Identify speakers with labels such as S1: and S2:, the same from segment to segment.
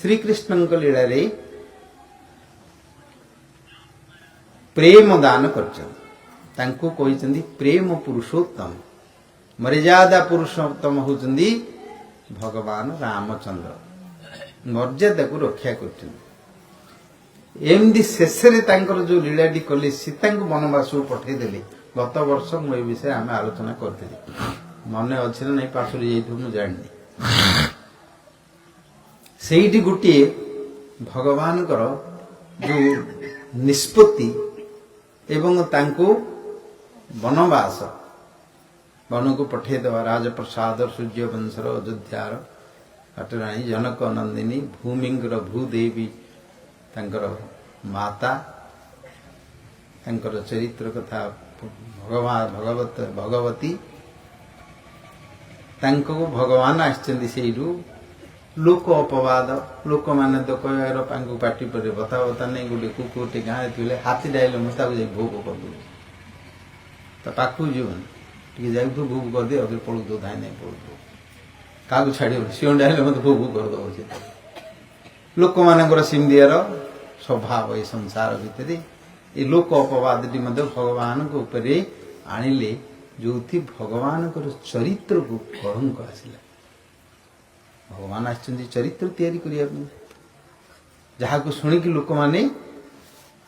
S1: श्रीकृष्ण लीला रे प्रेम दान कर प्रेम पुरुषोत्तम मर्यादा पुरुषोत्तम होती भगवान रामचंद्र मर्यादा को रक्षा कर शेष जो लीलाटी कले सीता को वनवास को पठेदेले गत वर्ष मु विषय आम आलोचना करते मन अच्छे ना पार्श्व मुझे जानी से गोटे भगवान जो निष्पत्ति एवं तांको वनवास वन को पठेदवा राजप्रसाद सूर्यवंशर अयोध्यार पाटराणी जनक नंदिनी भूमिंगर भूदेवी तांकर माता तांकर चरित्र कथा भगवती तांको भगवान आछंदी सेइरु लोक अपवाद लोक माने तो कहर पांगु पार्टी पर बता बता नहीं गोटे कुकुरटे गाँव थे हाथी डाइल मुझे भोग कर दे तो पाखु जीवन टे जा भोग कर दे अगर पड़ू तो धाई नहीं पड़ू क्या छाड़ सी डाइल मत भोग करदे लोक मान सिंधियार स्वभाव ये संसार भितर ये लोक अपवाद भगवान उपरे आणिले जो भगवान चरित्र को कलंक आसला भगवान आछंती चरित्र तैयारी करने जहाँ को शुणिक लोक माने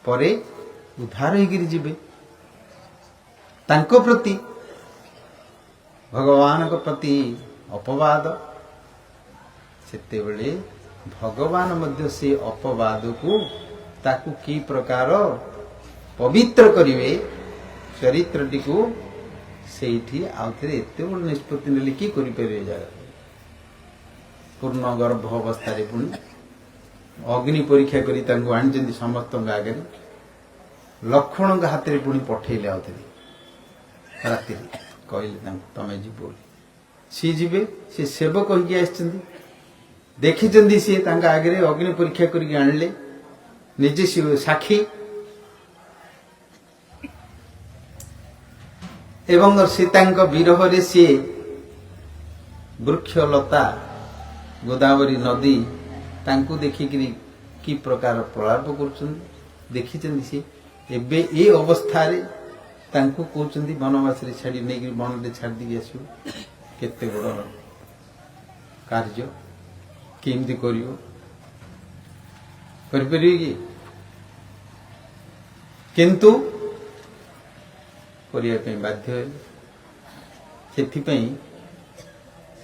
S1: परे उद्धार होकर जीवे तांको प्रति भगवान को प्रति अपवाद सेते बेले भगवान मध्य से अपवाद को ताकू की प्रकार पवित्र करिवे चरित्रटी को सेठी आउथरे एते बड़ निष्पत्ति नेले की करि परिवे जाय पूर्ण गर्भ अवस्था रे पुणी अग्नि परीक्षा करी तांको आनिचंदी समस्त आगे लक्ष्मण के हाथ में पुणी पठेले आउथरे राति कहले तांको तमे जी बोली सी जीवे से सेवक होगी आछंदी देखिचंदी सी तांका आगे अग्नि परीक्षा करके आणले निजे साक्षी एवं सीता विरह सी वृक्ष लता गोदावरी नदी तांको देखिकी कि प्रकार प्रलाप कर देखी सी एबे ए अवस्था रे तांको कहउचंदी वनवास रे छाड़ी नहीं वन रे छाड़ दी आसु केते बड़ कार्य केमती करियो कि किंतु करिया बाध्य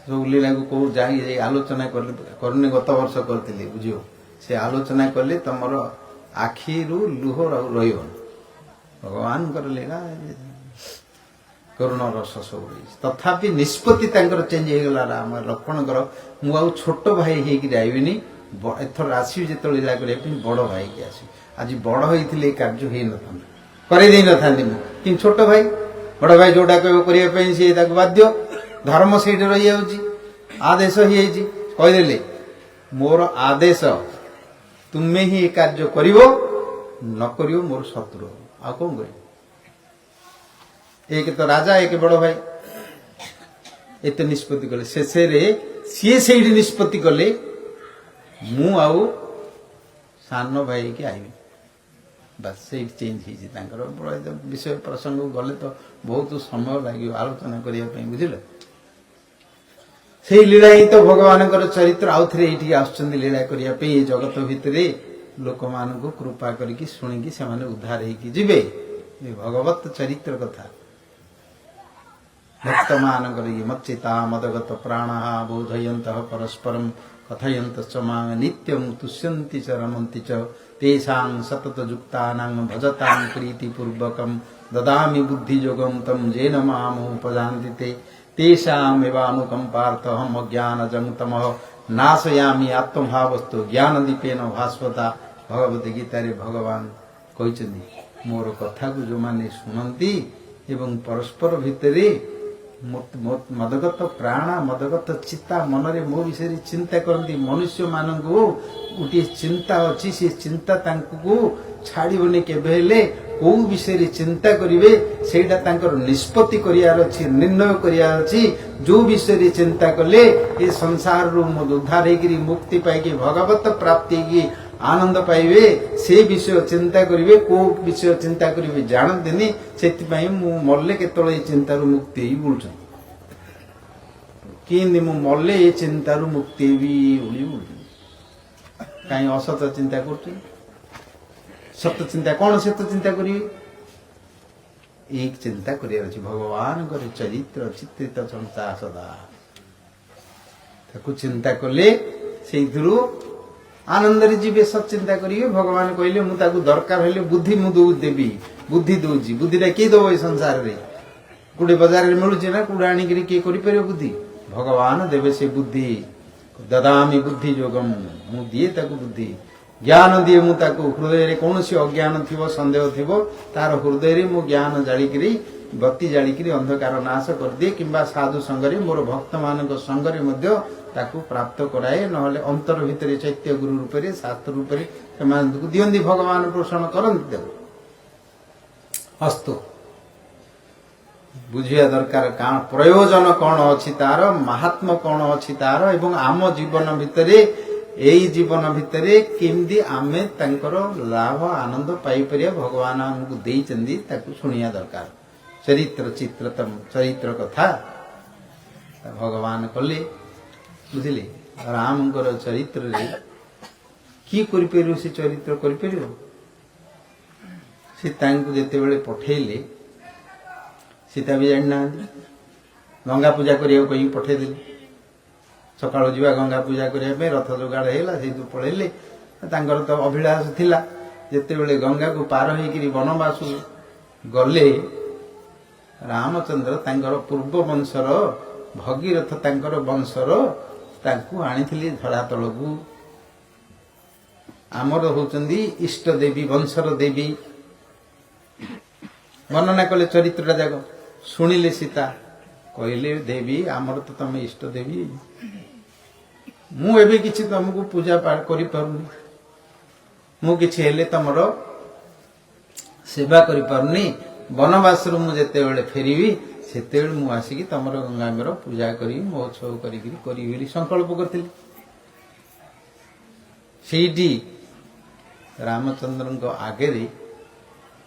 S1: सब लीला को कौ जा आलोचना करने गत वर्ष करते बुझ से आलोचना कले तुमर आखि लुह रही भगवान लीला करुण रस सब तथापि निष्पत्ति चेंज हो गला राम लक्ष्मण मु छोट भाई होगी आईबिनी एथर आसि जो लीला करने बड़ भाई की आस आज बड़ होते कार्य हो ना कि छोट भाई बड़ भाई जोटा कह सी बाध्य धर्म से रही आदेश होदेले मोर आदेश तुम्हें ही कार्य कर न कर मोर शत्रु आ कौन कर एक तो राजा एक बड़ भाई एत निष्पत्ति कले शेष सी से निष्पत्ति कले मु आउ सान भाई की आईबी बस से चेंज हो विषय प्रसंग गले तो बहुत समय लगे आलोचना करने बुझल से लीला ही तो भगवान चरित्र आउ थे ये आसुच्च लीला करने जगत भितर लोक मान को कृपा करके शुणिकी से उद्धार होवे भगवत चरित्र कथा भक्त मान मच्चिता मदगत प्राणा बोधयंत परस्परम कथयंत च मां नित्यं तुष्यन्ति च रमन्ति च तेषां सतत युक्तानां भजतां प्रीतिपूर्वकं ददामि बुद्धियोगं तं येन मामुपजान्ति ते तेषामेवानुकम्पार्थम् अज्ञानजं तमः नाशयामि आत्मभावस्तु ज्ञानदीपेन भास्वता भगवती गीता रे भगवान कहते मोर कथा को जो माने सुनती एवं परस्पर भितरे मदगत प्राण मदगत चित्ता मनरे मो विषय चिंता करती मनुष्य मान गोटे चिंता अच्छी से चिंता छाड़बनी केवे କୋଉ ବିଷୟରେ ଚିନ୍ତା କରିବେ ସେଇଟା ତାଙ୍କର ନିଷ୍ପତ୍ତି କରିବାର ଅଛି, ନିର୍ଣ୍ଣୟ କରିବାର ଅଛି। ଯୋଉ ବିଷୟରେ ଚିନ୍ତା କଲେ ଏ ସଂସାରରୁ ଉଦ୍ଧାର ହେଇକିରି ମୁକ୍ତି ପାଇକି ଭଗବତ ପ୍ରାପ୍ତି ହେଇକି ଆନନ୍ଦ ପାଇବେ, ସେ ବିଷୟ ଚିନ୍ତା କରିବେ। କୋଉ ବିଷୟ ଚିନ୍ତା କରିବେ ଜାଣନ୍ତିନି, ସେଥିପାଇଁ ମୁଁ ମଲେ କେତେବେଳେ ଏ ଚିନ୍ତାରୁ ମୁକ୍ତି ହେଇ ବୁଲୁଛନ୍ତି। କେମିତି ମୁଁ ମଲେ ଏ ଚିନ୍ତାରୁ ମୁକ୍ତି ହେବି ବୋଲି ବୁଲୁଛନ୍ତି। କାହିଁ ଅସତ ଚିନ୍ତା କରୁଛନ୍ତି? ସତ ଚିନ୍ତା କଣ? ସତ ଚିନ୍ତା କରିବେ, ଏଇ ଚିନ୍ତା କରିବାର ଅଛି। ଭଗବାନଙ୍କର ଚରିତ୍ର ଚିତ୍ରିତ ସଂସାର ସଦା, ତାକୁ ଚିନ୍ତା କଲେ ସେଇଥିରୁ ଆନନ୍ଦରେ ଯିବେ। ସତ ଚିନ୍ତା କରିବେ। ଭଗବାନ କହିଲେ ମୁଁ ତାକୁ ଦରକାର ହେଲେ ବୁଦ୍ଧି ମୁଁ ଦେବି, ବୁଦ୍ଧି ଦଉଛି। ବୁଦ୍ଧିଟା କିଏ ଦବ ଏ ସଂସାରରେ? କୋଉଠି ବଜାରରେ ମିଳୁଛି ନା କୋଉଠି ଆଣିକିରି କିଏ କରିପାରିବ ବୁଦ୍ଧି? ଭଗବାନ ଦେବେ ସେ ବୁଦ୍ଧି। ଦଦାମି ବୁଦ୍ଧି ଯୋଗମ, ମୁଁ ଦିଏ ତାକୁ ବୁଦ୍ଧି, ଜ୍ଞାନ ଦିଏ ମୁଁ ତାକୁ। ହୃଦୟରେ କୌଣସି ଅଜ୍ଞାନ ଥିବ, ସନ୍ଦେହ ଥିବ, ତାର ହୃଦୟରେ ମୁଁ ଜ୍ଞାନ ଜାଳିକିରି ବତି ଜାଳିକିରି ଅନ୍ଧକାର ନାଶ କରିଦିଏ। କିମ୍ବା ସାଧୁ ସଙ୍ଗରେ ମୋର ଭକ୍ତମାନଙ୍କ ସଙ୍ଗରେ ମଧ୍ୟ ତାକୁ ପ୍ରାପ୍ତ କରାଏ। ନହେଲେ ଅନ୍ତର ଭିତରେ ଚୈତ୍ୟ ଗୁରୁ ରୂପରେ ଶାସ୍ତ୍ର ରୂପରେ ସେମାନଙ୍କୁ ଦିଅନ୍ତି। ଭଗବାନ ପୋଷଣ କରନ୍ତି ତାକୁ। ହସ୍ତ ବୁଝିବା ଦରକାର ପ୍ରୟୋଜନ କଣ ଅଛି ତାର, ମାହାତ୍ମ୍ୟ କଣ ଅଛି ତାର, ଏବଂ ଆମ ଜୀବନ ଭିତରେ ଏଇ ଜୀବନ ଭିତରେ କେମିତି ଆମେ ତାଙ୍କର ଲାଭ ଆନନ୍ଦ ପାଇପାରିବା। ଭଗବାନ ଆମକୁ ଦେଇଛନ୍ତି, ତାକୁ ଶୁଣିବା ଦରକାର। ଚରିତ୍ର ଚିତ୍ରତମ ଚରିତ୍ର କଥା ଭଗବାନ କଲେ, ବୁଝିଲେ। ରାମଙ୍କର ଚରିତ୍ରରେ କିଏ କରିପାରିବ? ସେ ଚରିତ୍ର କରିପାରିବ? ସେ ତାଙ୍କୁ ଯେତେବେଳେ ପଠେଇଲେ ସୀତା ବି ଜାଣିନାହାନ୍ତି। ଗଙ୍ଗା ପୂଜା କରିବାକୁ କହି ପଠେଇଦେଲେ। ସକାଳୁ ଯିବା ଗଙ୍ଗା ପୂଜା କରିବା ପାଇଁ, ରଥ ଯୋଗାଡ଼ ହେଇଗଲା, ସେଇଠୁ ପଳେଇଲେ। ତାଙ୍କର ତ ଅଭିଳାଷ ଥିଲା, ଯେତେବେଳେ ଗଙ୍ଗାକୁ ପାର ହେଇକିରି ବନବାସକୁ ଗଲେ, ରାମଚନ୍ଦ୍ର ତାଙ୍କର ପୂର୍ବ ବଂଶର ଭଗୀରଥ ତାଙ୍କର ବଂଶର ତାଙ୍କୁ ଆଣିଥିଲି ଧରାତଳକୁ। ଆମର ହଉଛନ୍ତି ଇଷ୍ଟ ଦେବୀ, ବଂଶର ଦେବୀ। ବର୍ଣ୍ଣନା କଲେ ଚରିତ୍ରଟା ଯାକ। ଶୁଣିଲେ ସୀତା, କହିଲେ ଦେବୀ ଆମର ତ ତମେ ଇଷ୍ଟ ଦେବୀ, ମୁଁ ଏବେ କିଛି ତମକୁ ପୂଜା ପାଠ କରିପାରୁନି, ମୁଁ କିଛି ହେଲେ ତମର ସେବା କରିପାରୁନି। ବନବାସରୁ ମୁଁ ଯେତେବେଳେ ଫେରିବି ସେତେବେଳେ ମୁଁ ଆସିକି ତମର ଗଙ୍ଗାଙ୍କର ପୂଜା କରିବି, ମହୋତ୍ସବ କରିବି ବୋଲି ସଂକଳ୍ପ କରିଥିଲି। ସେଇଠି ରାମଚନ୍ଦ୍ରଙ୍କ ଆଗରେ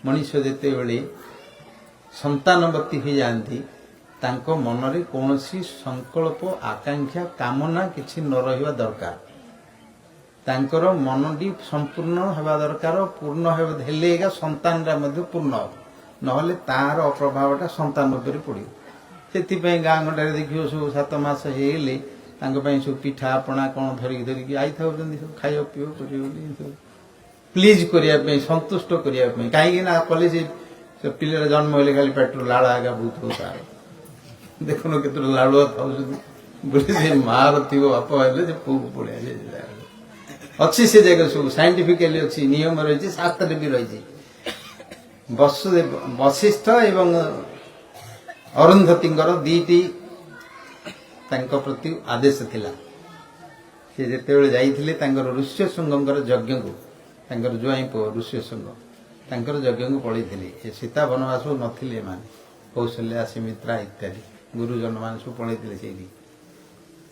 S1: ମଣିଷ ଯେତେବେଳେ ସନ୍ତାନବତୀ ହୋଇଯାଆନ୍ତି, ତାଙ୍କ ମନରେ କୌଣସି ସଂକଳ୍ପ ଆକାଂକ୍ଷା କାମନା କିଛି ନ ରହିବା ଦରକାର। ତାଙ୍କର ମନଟି ସମ୍ପୂର୍ଣ୍ଣ ହେବା ଦରକାର। ପୂର୍ଣ୍ଣ ହେଲେ ଏକା ସନ୍ତାନଟା ମଧ୍ୟ ପୂର୍ଣ୍ଣ ହେବ, ନହେଲେ ତାର ଅପ୍ରଭାବଟା ସନ୍ତାନ ଉପରେ ପଡ଼ିବ। ସେଥିପାଇଁ ଗାଁ ଗଣ୍ଡାରେ ଦେଖିବ ସବୁ 7 ମାସ ହେଇଗଲେ ତାଙ୍କ ପାଇଁ ସବୁ ପିଠା ପଣା କ'ଣ ଧରିକି ଆଇଥାଉଛନ୍ତି, ସବୁ ଖାଇବା ପିଇବା କରିବେ ବୋଲି, ସବୁ ପ୍ଲିଜ୍ କରିବା ପାଇଁ, ସନ୍ତୁଷ୍ଟ କରିବା ପାଇଁ। କାହିଁକି ନା କଲେ ସେ ପିଲାର ଜନ୍ମ ହେଲେ ଖାଲି ପେଟରୁ ଲାଳ ଆଗା ବହୁଥିବ ତାର। ଦେଖୁନ କେତେଟା ଲାଳୁଆ ଥାଉଛନ୍ତି ବୋଲି। ସେ ମାର ଥିବ ବାପ ହେଲେ ସେ ପୁଅକୁ ପଳେଇ ଅଛି। ସେ ଜାଗାରେ ସବୁ ସାଇଣ୍ଟିଫିକାଲି ଅଛି, ନିୟମ ରହିଛି, ଶାସ୍ତ୍ରରେ ବି ରହିଛି। ବଶିଷ୍ଠ ଏବଂ ଅରୁନ୍ଧତୀଙ୍କର 2ଟି ତାଙ୍କ ପ୍ରତି ଆଦେଶ ଥିଲା। ସେ ଯେତେବେଳେ ଯାଇଥିଲେ ତାଙ୍କର ଋଷ୍ୟଶୃଙ୍ଗଙ୍କର ଯଜ୍ଞକୁ, ତାଙ୍କର ଜ୍ୱାଇଁ ପୁଅ ଋଷ୍ୟଶୃଙ୍ଗ ତାଙ୍କର ଯଜ୍ଞକୁ ପଳେଇଥିଲେ। ଏ ସୀତା ବନବାସକୁ ନଥିଲେ, ଏମାନେ କୌଶଲ୍ୟା ସୁମିତ୍ରା ଇତ୍ୟାଦି ଗୁରୁଜନମାନେ ସବୁ ପଳେଇଥିଲେ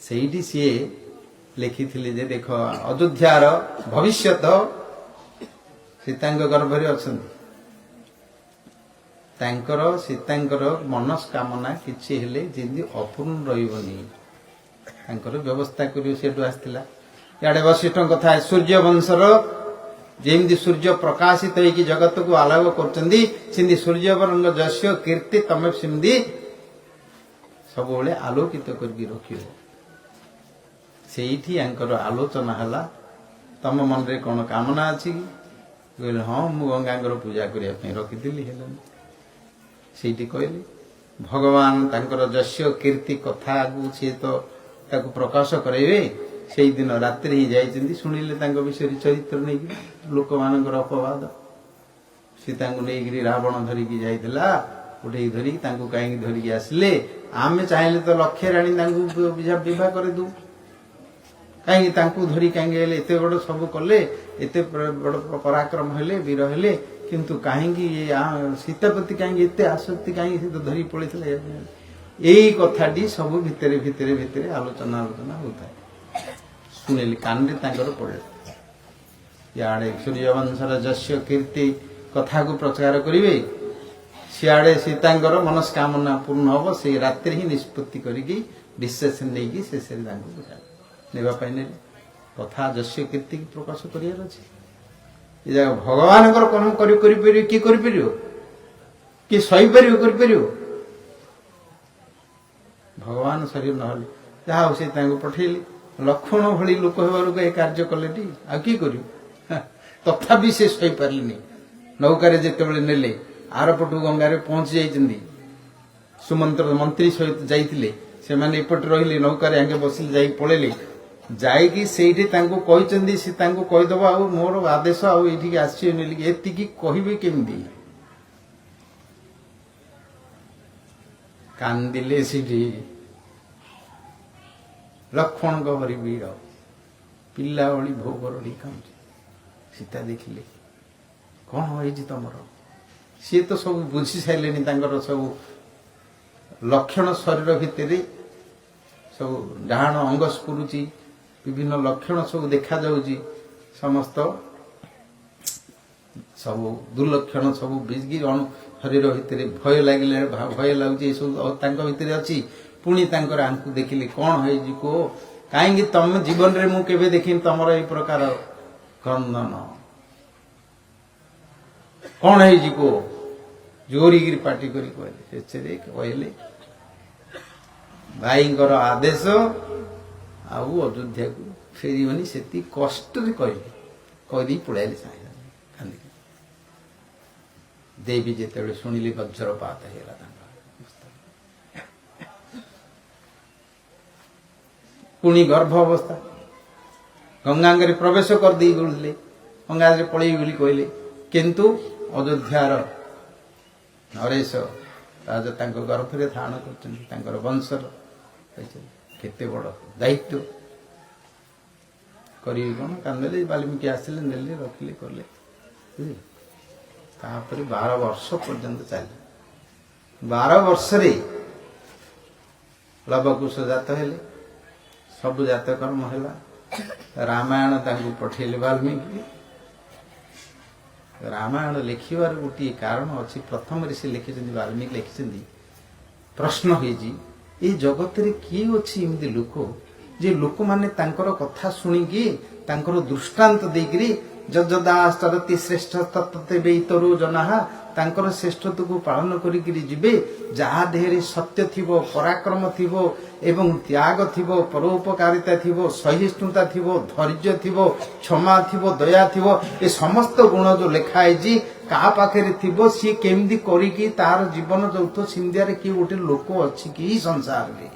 S1: ସେଇଠି ସିଏ ଲେଖିଥିଲେ ଯେ ଦେଖ ଅଯୋଧ୍ୟାର ଭବିଷ୍ୟତ ସୀତାଙ୍କ ଗର୍ଭରେ ଅଛନ୍ତି। ତାଙ୍କର ସୀତାଙ୍କର ମନସ୍କାମନା କିଛି ହେଲେ ଯେମିତି ଅପୂର୍ଣ୍ଣ ରହିବନି, ତାଙ୍କର ବ୍ୟବସ୍ଥା କରିବ। ସେଠୁ ଆସିଥିଲା। ଇଆଡ଼େ ବଶିଷ୍ଠଙ୍କ କଥା, ସୂର୍ଯ୍ୟ ବଂଶର ଯେମିତି ସୂର୍ଯ୍ୟ ପ୍ରକାଶିତ ହେଇକି ଜଗତକୁ ଆଲୋକ କରୁଛନ୍ତି, ସେମିତି ସୂର୍ଯ୍ୟବରଙ୍କ ଯଶ କୀର୍ତ୍ତି ତମେ ସେମିତି ସବୁବେଳେ ଆଲୋକିତ କରିକି ରଖିବ। ସେଇଠି ୟାଙ୍କର ଆଲୋଚନା ହେଲା, ତମ ମନରେ କ'ଣ କାମନା ଅଛି କି? କହିଲେ ହଁ, ମୁଁ ଗଙ୍ଗାଙ୍କର ପୂଜା କରିବା ପାଇଁ ରଖିଥିଲି, ହେଲାନି। ସେଇଠି କହିଲେ ଭଗବାନ ତାଙ୍କର ଯଶ କୀର୍ତ୍ତି କଥାକୁ ସିଏ ତ ତାକୁ ପ୍ରକାଶ କରାଇବେ। ସେଇଦିନ ରାତିରେ ହିଁ ଯାଇଛନ୍ତି। ଶୁଣିଲେ ତାଙ୍କ ବିଷୟରେ ଚରିତ୍ର ନେଇକି ଲୋକମାନଙ୍କର ଅପବାଦ। ସୀତାଙ୍କୁ ନେଇକିରି ରାବଣ ଧରିକି ଯାଇଥିଲା, ଉଠେଇକି ଧରିକି ତାଙ୍କୁ କାହିଁକି ଧରିକି ଆସିଲେ? ଆମେ ଚାହିଁଲେ ତ ଲକ୍ଷେ ରାଣୀ ତାଙ୍କୁ ବିବାହ କରିଦେଉ, କାହିଁକି ତାଙ୍କୁ ଧରି କାହିଁକି ହେଲେ? ଏତେ ବଡ଼ ସବୁ କଲେ, ଏତେ ବଡ଼ ପରାକ୍ରମ ହେଲେ, ବୀର ହେଲେ, କିନ୍ତୁ କାହିଁକି ସୀତା ପ୍ରତି କାହିଁକି ଏତେ ଆସକ୍ତି କାହିଁକି ସେ ତ ଧରି ପଳେଇଥିଲା ଏଇ କଥାଟି ସବୁ ଭିତରେ ଭିତରେ ଭିତରେ ଆଲୋଚନା ହଉଥାଏ। ଶୁଣିଲି କାନରେ ତାଙ୍କର ପଡ଼ିଲା। ଇଆଡ଼େ ସୂର୍ଯ୍ୟବଂଶର ଯଶ କୀର୍ତ୍ତି କଥାକୁ ପ୍ରଚାର କରିବେ, ସିଆଡ଼େ ସୀତାଙ୍କର ମନସ୍କାମନା ପୂର୍ଣ୍ଣ ହବ। ସେଇ ରାତିରେ ହିଁ ନିଷ୍ପତ୍ତି କରିକି ଡିସିସନ୍ ନେଇକି ଶେଷରେ ତାଙ୍କୁ ନେବା ପାଇଁ ନେଲେ। କଥା ଯଶ କୀର୍ତ୍ତି ପ୍ରକାଶ କରିବାର ଅଛି। ଏ ଜାଗା ଭଗବାନଙ୍କର କର୍ମ କରିପାରିବ କିଏ କରିପାରିବ? କିଏ ସହିପାରିବ କରିପାରିବ? ଭଗବାନ ଶରୀର ନହେଲେ ଯାହା ହଉ ସେ ତାଙ୍କୁ ପଠେଇଲେ। ଲକ୍ଷ୍ମଣ ଭଳି ଲୋକ ହେବାରୁ ଏ କାର୍ଯ୍ୟ କଲେଟି ଆଉ କିଏ କରିବ? ତଥାପି ସେ ସହିପାରିଲେନି। ନୌକାରେ ଯେତେବେଳେ ନେଲେ ଆରପଟୁ ଗଙ୍ଗାରେ ପହଞ୍ଚି ଯାଇଛନ୍ତି, ସୁମନ୍ତ୍ର ମନ୍ତ୍ରୀ ସହିତ ଯାଇଥିଲେ, ସେମାନେ ଏପଟେ ରହିଲେ, ନୌକାରେ ଆଗେ ବସିଲେ, ଯାଇ ପଳେଇଲେ। ଯାଇକି ସେଇଠି ତାଙ୍କୁ କହିଛନ୍ତି, ସେ ତାଙ୍କୁ କହିଦେବ ଆଉ ମୋର ଆଦେଶ ଆଉ ଏଇଠିକି ଆସିବେନି, ଏତିକି କହିବେ କେମିତି? କାନ୍ଦିଲେ ସେଠି। ଲକ୍ଷ୍ମଣଙ୍କ ଭଳି ବୀର ପିଲା ଭଳି ଭୋଗ ରଡ଼ି ଖାଉଛି। ସୀତା ଦେଖିଲେ, କଣ ହେଇଛି ତମର? ସିଏ ତ ସବୁ ବୁଝି ସାରିଲେଣି, ତାଙ୍କର ସବୁ ଲକ୍ଷଣ ଶରୀର ଭିତରେ ସବୁ ଡାହାଣ ଅଙ୍ଗ ସ୍ଫୁରୁଛି, ବିଭିନ୍ନ ଲକ୍ଷଣ ସବୁ ଦେଖାଯାଉଛି, ସମସ୍ତ ସବୁ ଦୁର୍ଲକ୍ଷଣ ସବୁ ବିଜଗି ଶରୀର ଭିତରେ ଭୟ ଲାଗିଲେ, ଭୟ ଲାଗୁଛି, ଏସବୁ ତାଙ୍କ ଭିତରେ ଅଛି। ପୁଣି ତାଙ୍କର ଆଙ୍କୁ ଦେଖିଲେ, କଣ ହେଇଛି କୁହ? କାହିଁକି ତମ ଜୀବନରେ ମୁଁ କେବେ ଦେଖିନି ତମର ଏଇ ପ୍ରକାର କ୍ରନ୍ଦନ, କଣ ହେଇଛି କୁହ? ଜୋରିକିରି ପାଟି କରି କହିଲେ। ଶେଷରେ କହିଲେ, ଭାଇଙ୍କର ଆଦେଶ ଆଉ ଅଯୋଧ୍ୟାକୁ ଫେରିବନି, ସେତିକି କଷ୍ଟରେ କହିଲେ। କହିଦେଇ ପଳାଇଲେ ସାଙ୍ଗେ ସାଙ୍ଗେ କାନ୍ଦିକି। ଦେବୀ ଯେତେବେଳେ ଶୁଣିଲେ ବଜ୍ରପାତ ହେଇଗଲା ତାଙ୍କ। ପୁଣି ଗର୍ଭ ଅବସ୍ଥା, ଗଙ୍ଗାଙ୍ଗରେ ପ୍ରବେଶ କରିଦେଇ ବୁଲିଲେ, ଗଙ୍ଗାରେ ପଳେଇବି ବୋଲି କହିଲେ। କିନ୍ତୁ ଅଯୋଧ୍ୟାର ନରେଶ ରାଜା ତାଙ୍କ ଗର୍ଭରେ ଧାରଣ କରିଛନ୍ତି, ତାଙ୍କର ବଂଶର। କେତେ ବଡ଼ ଦାୟିତ୍ୱ, କରିବେ କଣ? କାନ୍ଦିଲେ, ବାଲ୍ମୀକି ଆସିଲେ, ନେଲେ, ରଖିଲେ, କଲେ। ତାପରେ 12 ବର୍ଷ ପର୍ଯ୍ୟନ୍ତ ଚାଲିଲେ। 12 ବର୍ଷରେ ଲବକୁଶ ଜାତ ହେଲେ, ସବୁ ଜାତକର୍ମ ହେଲା। ରାମାୟଣ ତାଙ୍କୁ ପଠେଇଲେ ବାଲ୍ମୀକି। ରାମାୟଣ ଲେଖିବାର ଗୋଟିଏ କାରଣ ଅଛି। ପ୍ରଥମରେ ସେ ଲେଖିଛନ୍ତି, ବାଲ୍ମୀକି ଲେଖିଛନ୍ତି, ପ୍ରଶ୍ନ ହେଇଛି ଏ ଜଗତରେ କିଏ ଅଛି ଏମିତି ଲୋକ ଯେ ଲୋକମାନେ ତାଙ୍କର କଥା ଶୁଣିକି ତାଙ୍କର ଦୃଷ୍ଟାନ୍ତ ଦେଇକିରି ଯଜଦାଶ୍ଚରତି ଶ୍ରେଷ୍ଠ ତତ୍ତେବେ ଇତରୋ ଜନାହା, ତାଙ୍କର ଶ୍ରେଷ୍ଠତ୍ୱକୁ ପାଳନ କରିକିରି ଯିବେ। ଯାହା ଦେହରେ ସତ୍ୟ ଥିବ, ପରାକ୍ରମ ଥିବ ଏବଂ ତ୍ୟାଗ ଥିବ, ପରୋପକାରିତା ଥିବ, ସହିଷ୍ଣୁତା ଥିବ, ଧୈର୍ଯ୍ୟ ଥିବ, କ୍ଷମା ଥିବ, ଦୟା ଥିବ, ଏ ସମସ୍ତ ଗୁଣ ଯୋଉ ଲେଖା ହେଇଛି କାହା ପାଖରେ ଥିବ, ସିଏ କେମିତି କରିକି ତାର ଜୀବନ ଯୌଥ ସିନ୍ଧିଆରେ କିଏ ଗୋଟେ ଲୋକ ଅଛି କି ସଂସାରରେ,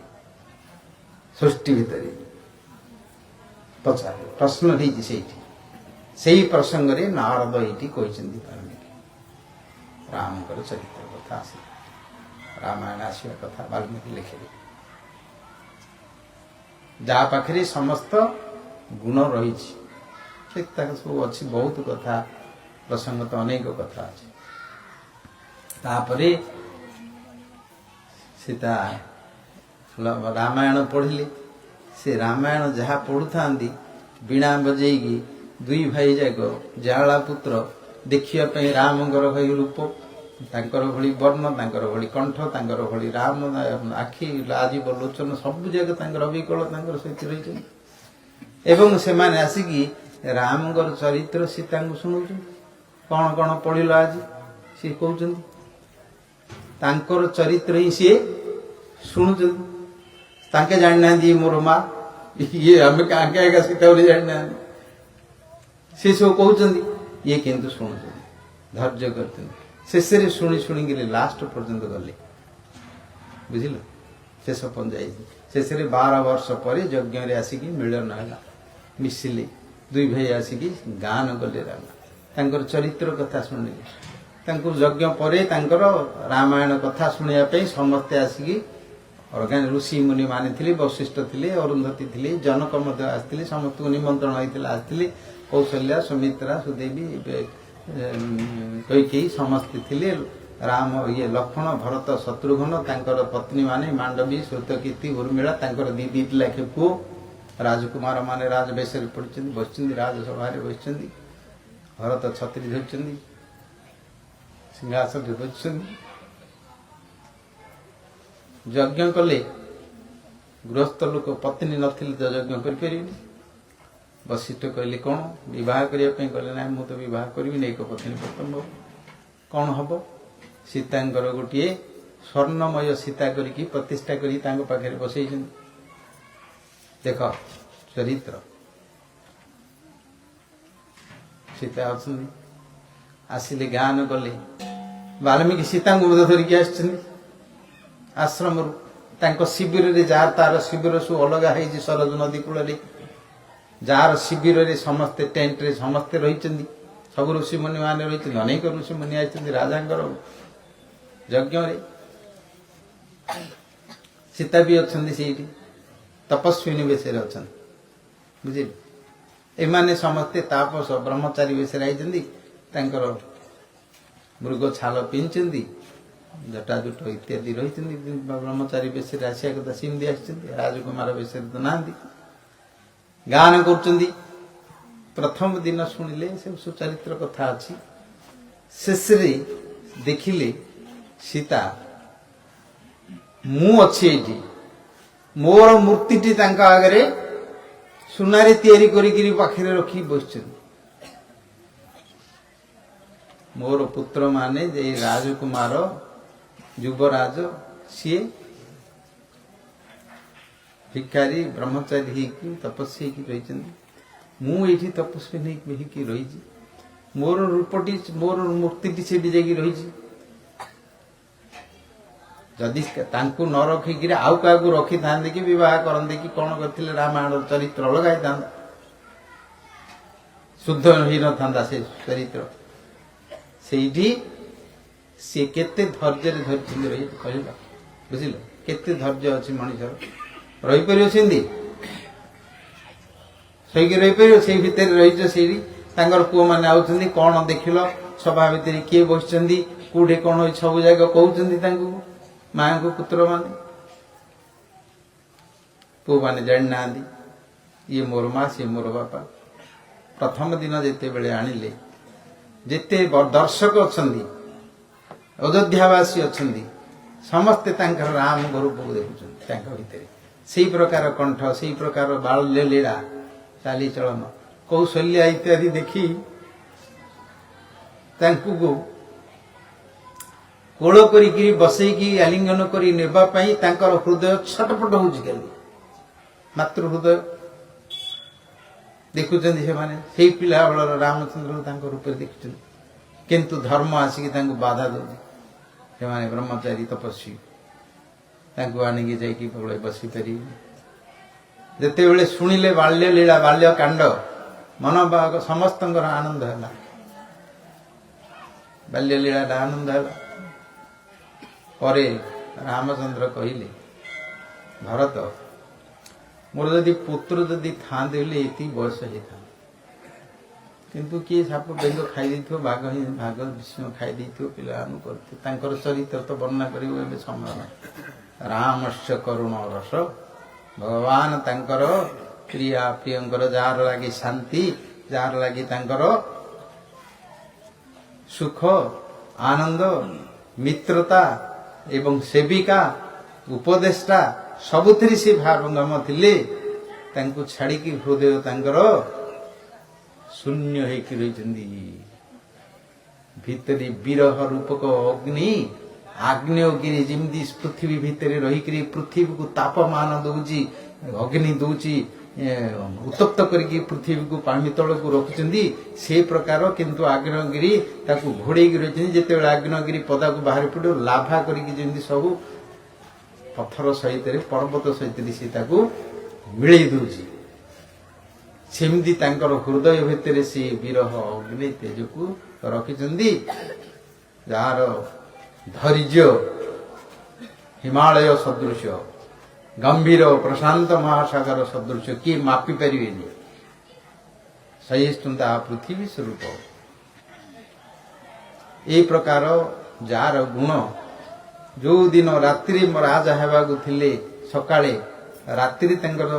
S1: ସୃଷ୍ଟି ଭିତରେ? ପଚାରେ, ପ୍ରଶ୍ନ ହେଇଛି ସେଇଠି। ସେଇ ପ୍ରସଙ୍ଗରେ ନାରଦ ଏଇଠି କହିଛନ୍ତି, ବାଲ୍ମୀକି ରାମଙ୍କର ଚରିତ୍ର କଥା ଆସିଲା, ରାମାୟଣ ଆସିବା କଥା ବାଲ୍ମୀକି ଲେଖିଲେ। ଯାହା ପାଖରେ ସମସ୍ତ ଗୁଣ ରହିଛି, ସେ ତାଙ୍କ ସବୁ ଅଛି, ବହୁତ କଥା, ପ୍ରସଙ୍ଗ ତ ଅନେକ କଥା ଅଛି। ତାପରେ ସୀତା ରାମାୟଣ ପଢିଲେ। ସେ ରାମାୟଣ ଯାହା ପଢୁଥାନ୍ତି, ବୀଣା ବଜେଇକି ଦୁଇ ଭାଇ ଯାକ ଜାଳା ପୁତ୍ର, ଦେଖିବା ପାଇଁ ରାମଙ୍କର ଭଳି ରୂପ, ତାଙ୍କର ଭଳି ବର୍ଣ୍ଣ, ତାଙ୍କର ଭଳି କଣ୍ଠ, ତାଙ୍କର ଭଳି ରାମ ଆଖି, ଲାଜିବ ଲୋଚନ, ସବୁ ଯାକ ତାଙ୍କର ଅବିକଳ ତାଙ୍କର ସହିତ ରହିଛନ୍ତି। ଏବଂ ସେମାନେ ଆସିକି ରାମଙ୍କର ଚରିତ୍ର ସୀତାଙ୍କୁ ଶୁଣଉଛନ୍ତି। କଣ କଣ ପଢିଲ ଆଜି? ସିଏ କହୁଛନ୍ତି, ତାଙ୍କର ଚରିତ୍ର ହିଁ ସିଏ ଶୁଣୁଛନ୍ତି। ତାଙ୍କେ ଜାଣିନାହାନ୍ତି ମୋର ମା, ଇଏ ଆମେ କାହିଁକି ଆଜ୍ଞା ସୀତା ବୋଲି ଜାଣିନାହାନ୍ତି। ସେ ସବୁ କହୁଛନ୍ତି, ଇଏ କିନ୍ତୁ ଶୁଣୁଛନ୍ତି, ଧୈର୍ଯ୍ୟ କରୁଛନ୍ତି। ଶେଷରେ ଶୁଣି ଶୁଣିକିରି ଲାଷ୍ଟ ପର୍ଯ୍ୟନ୍ତ ଗଲେ, ବୁଝିଲ, ଶେଷ ପର୍ଯ୍ୟନ୍ତ। ଶେଷରେ 12 ବର୍ଷ ପରେ ଯଜ୍ଞରେ ଆସିକି ମିଳନ ହେଲା, ମିଶିଲେ। ଦୁଇ ଭାଇ ଆସିକି ଗାନ କଲେ ରାମ, ତାଙ୍କର ଚରିତ୍ର କଥା ଶୁଣିଲେ। ତାଙ୍କୁ ଯଜ୍ଞ ପରେ ତାଙ୍କର ରାମାୟଣ କଥା ଶୁଣିବା ପାଇଁ ସମସ୍ତେ ଆସିକି, ଋଷି ମୁନି ମାନେ ଥିଲେ, ବଶିଷ୍ଠ ଥିଲେ, ଅରୁନ୍ଧତୀ ଥିଲେ, ଜନକ ମଧ୍ୟ ଆସିଥିଲେ, ସମସ୍ତଙ୍କୁ ନିମନ୍ତ୍ରଣ ହେଇଥିଲା, ଆସିଥିଲେ। କୌଶଲ୍ୟା, ସୁମିତ୍ରା, ସୁଦେବୀ, कैकेयी समस्ते थिले राम ये लक्ष्मण भरत शत्रुघ्न तांकर पत्नी माने मांडवी श्रुतकीर्ति उर्मिला तांकर दी दी लाखे पुओ राजकुमार माने राजवेश पड़ते बस राजसभा बस भरत छत्री धरती सिंहासन बस यज्ञ कले गृहस्थ लोक पत्नी नथिले तो यज्ञ कर वशिष्ठ कहले कौन विवाह करने कहले ना मु तो विवाह करी एक पत्नी प्रथम कौन हम सीतांकर गोटे स्वर्णमय सीता करी प्रतिष्ठा करी पाखे बसई देख चरित्र सीता अच्छा आसिले गान कले वाल्मीकि सीता को धरिकी आश्रम शिविर रे जार तार शिविर सब अलग है सरज नदी कूल जार शिविर रे समस्ते टेंट रे समस्ते रही सब ऋषि मुनि मान रही अनेक ऋषि मुनि आई राजा यज्ञ रे सीता भी अच्छा तपस्विनी बेश बुझे एमाने समस्ते तापस ब्रह्मचारी बेश आई मृग छाल पिंधि जटाजुट इत्यादि रही ब्रह्मचारी बेश आसिया कथा सिमदी राजकुमार बेश तो ना गान कर प्रथम दिन शुणिले सब सुचरित्र कथा अच्छी शेष देखिले सीता मु अच्छी मोर मूर्ति आगे सुनारे तैयारी करी पाखे रखी बस मोर पुत्र माने जे राजकुमार युवराज सी भिखारी ब्रह्मचारी तपस्या रही मुझे तपस्वी नहीं रही मोर रूपटी मोर मूर्ति से रही जदि न रखिक आउ क्या रखी था कि बह करते कि कौन करते रामायण चरित्र अलग ही था शुद्ध ही न था से चरित्र से केते धैर्य धरती रही कहल बुझल केते धैर्य अच्छी मनीषर रही पार सहीकि रही पार से भितर रही से पुओ मैंने आउଛନ୍ତି कौन देखिल सभा भितर किए बस कौटे कौन सब जगह कहते माँ को पुत्र माने पुओ मैंने जानी ना ये मोर माँ सी मोर बापा प्रथम दिन जिते बड़े आणिले जिते दर्शक अच्छा अयोध्यावासी अच्छा समस्ते राम रूप को देखुं भितर से प्रकार कंठ से प्रकार बाल्य लीला चालीचलन कौशल्या इत्यादि देखी कोल करी बसईकी आलिंगन करी नेबापाई हृदय छटपट हो मातृ हृदय देखुं से पिला बल रामचंद्र रूप देखुं किंतु धर्म आसिक बाधा दौर से ब्रह्मचारी तपस्वी आणिकी जाइए बड़े बसी पारि जिते बड़े शुणिले बाल्य लीला बाल्य कांड मन बाग समस्त आनंद है बाल्य लीला आनंद है पर रामचंद्र कहले भरत मोर जदि पुत्र जदि था ये बयस होता किंतु किए साप बेंग खाई भाग ही भाग विष्णु खाई पिला चरित्र तो वर्णना कर समय रामस्य करुण रस भगवान तांकर प्रिया प्रियंकर जार लगी शांति जार लगी तांकर सुख आनंद मित्रता एवं सेविका उपदेष्टा सबुथि से भावगम थिले तांको छाड़ी की हृदय तांकर शून्य रही भितरी विरह रूपक अग्नि आग्नेयगिरी जमी पृथ्वी भितर रही पृथ्वी को तापमान दौची अग्नि दौची उत्तप्त करके पृथ्वी को पानी तल को रखुच्च से प्रकार किंतु आग्नेयगिरी घोड़े रही जिते आग्नेयगिरी पदा को बाहर पड़े लाभा करके सब पत्थर सहित पर्वत सहित से मिले दूची सेमती हृदय भितर से विरह अग्नि तेज को रखिंट जार धैर्य हिमालय सदृश गंभीर प्रशांत महासागर सदृश किए मापी पारे सहिष्णुता पृथ्वी स्वरूप এই প্রକାର ଯାହାର ଗୁଣ ଯୋଉ ଦିନ ରାତ୍ରି ରାଜା ହେବାକୁ ଥିଲେ ସକାଳେ ରାତ୍ରି ତାଙ୍କର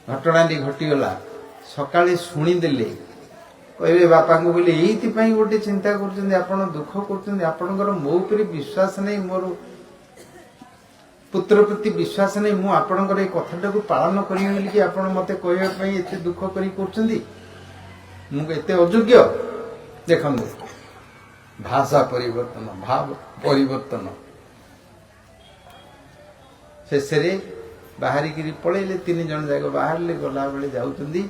S1: ଘଟଣାଟି ଘଟିଗଲା ସକାଳେ ଶୁଣିଦେଲେ କହିଲେ ବାପାଙ୍କୁ କହିଲେ ଏଇଥିପାଇଁ ଗୋଟେ ଚିନ୍ତା କରୁଛନ୍ତି ଆପଣ ଦୁଃଖ କରୁଛନ୍ତି ଆପଣଙ୍କର ମୋ ଉପରେ ବିଶ୍ୱାସ ନାହିଁ ମୋର ପୁତ୍ର ପ୍ରତି ବିଶ୍ୱାସ ନାହିଁ ମୁଁ ଆପଣଙ୍କର ଏଇ କଥାଟାକୁ ପାଳନ କରିବି ବୋଲିକି ଆପଣ ମତେ କହିବା ପାଇଁ ଏତେ ଦୁଃଖ କରି କରୁଛନ୍ତି ମୁଁ ଏତେ ଅଯୋଗ୍ୟ ଦେଖନ୍ତୁ ଭାଷା ପରିବର୍ତ୍ତନ ଭାବ ପରିବର୍ତ୍ତନ ଶେଷରେ ବାହାରିକିରି ପଳେଇଲେ 3 ଜଣ ଯାକ ବାହାରିଲେ ଗଲାବେଳେ ଯାଉଛନ୍ତି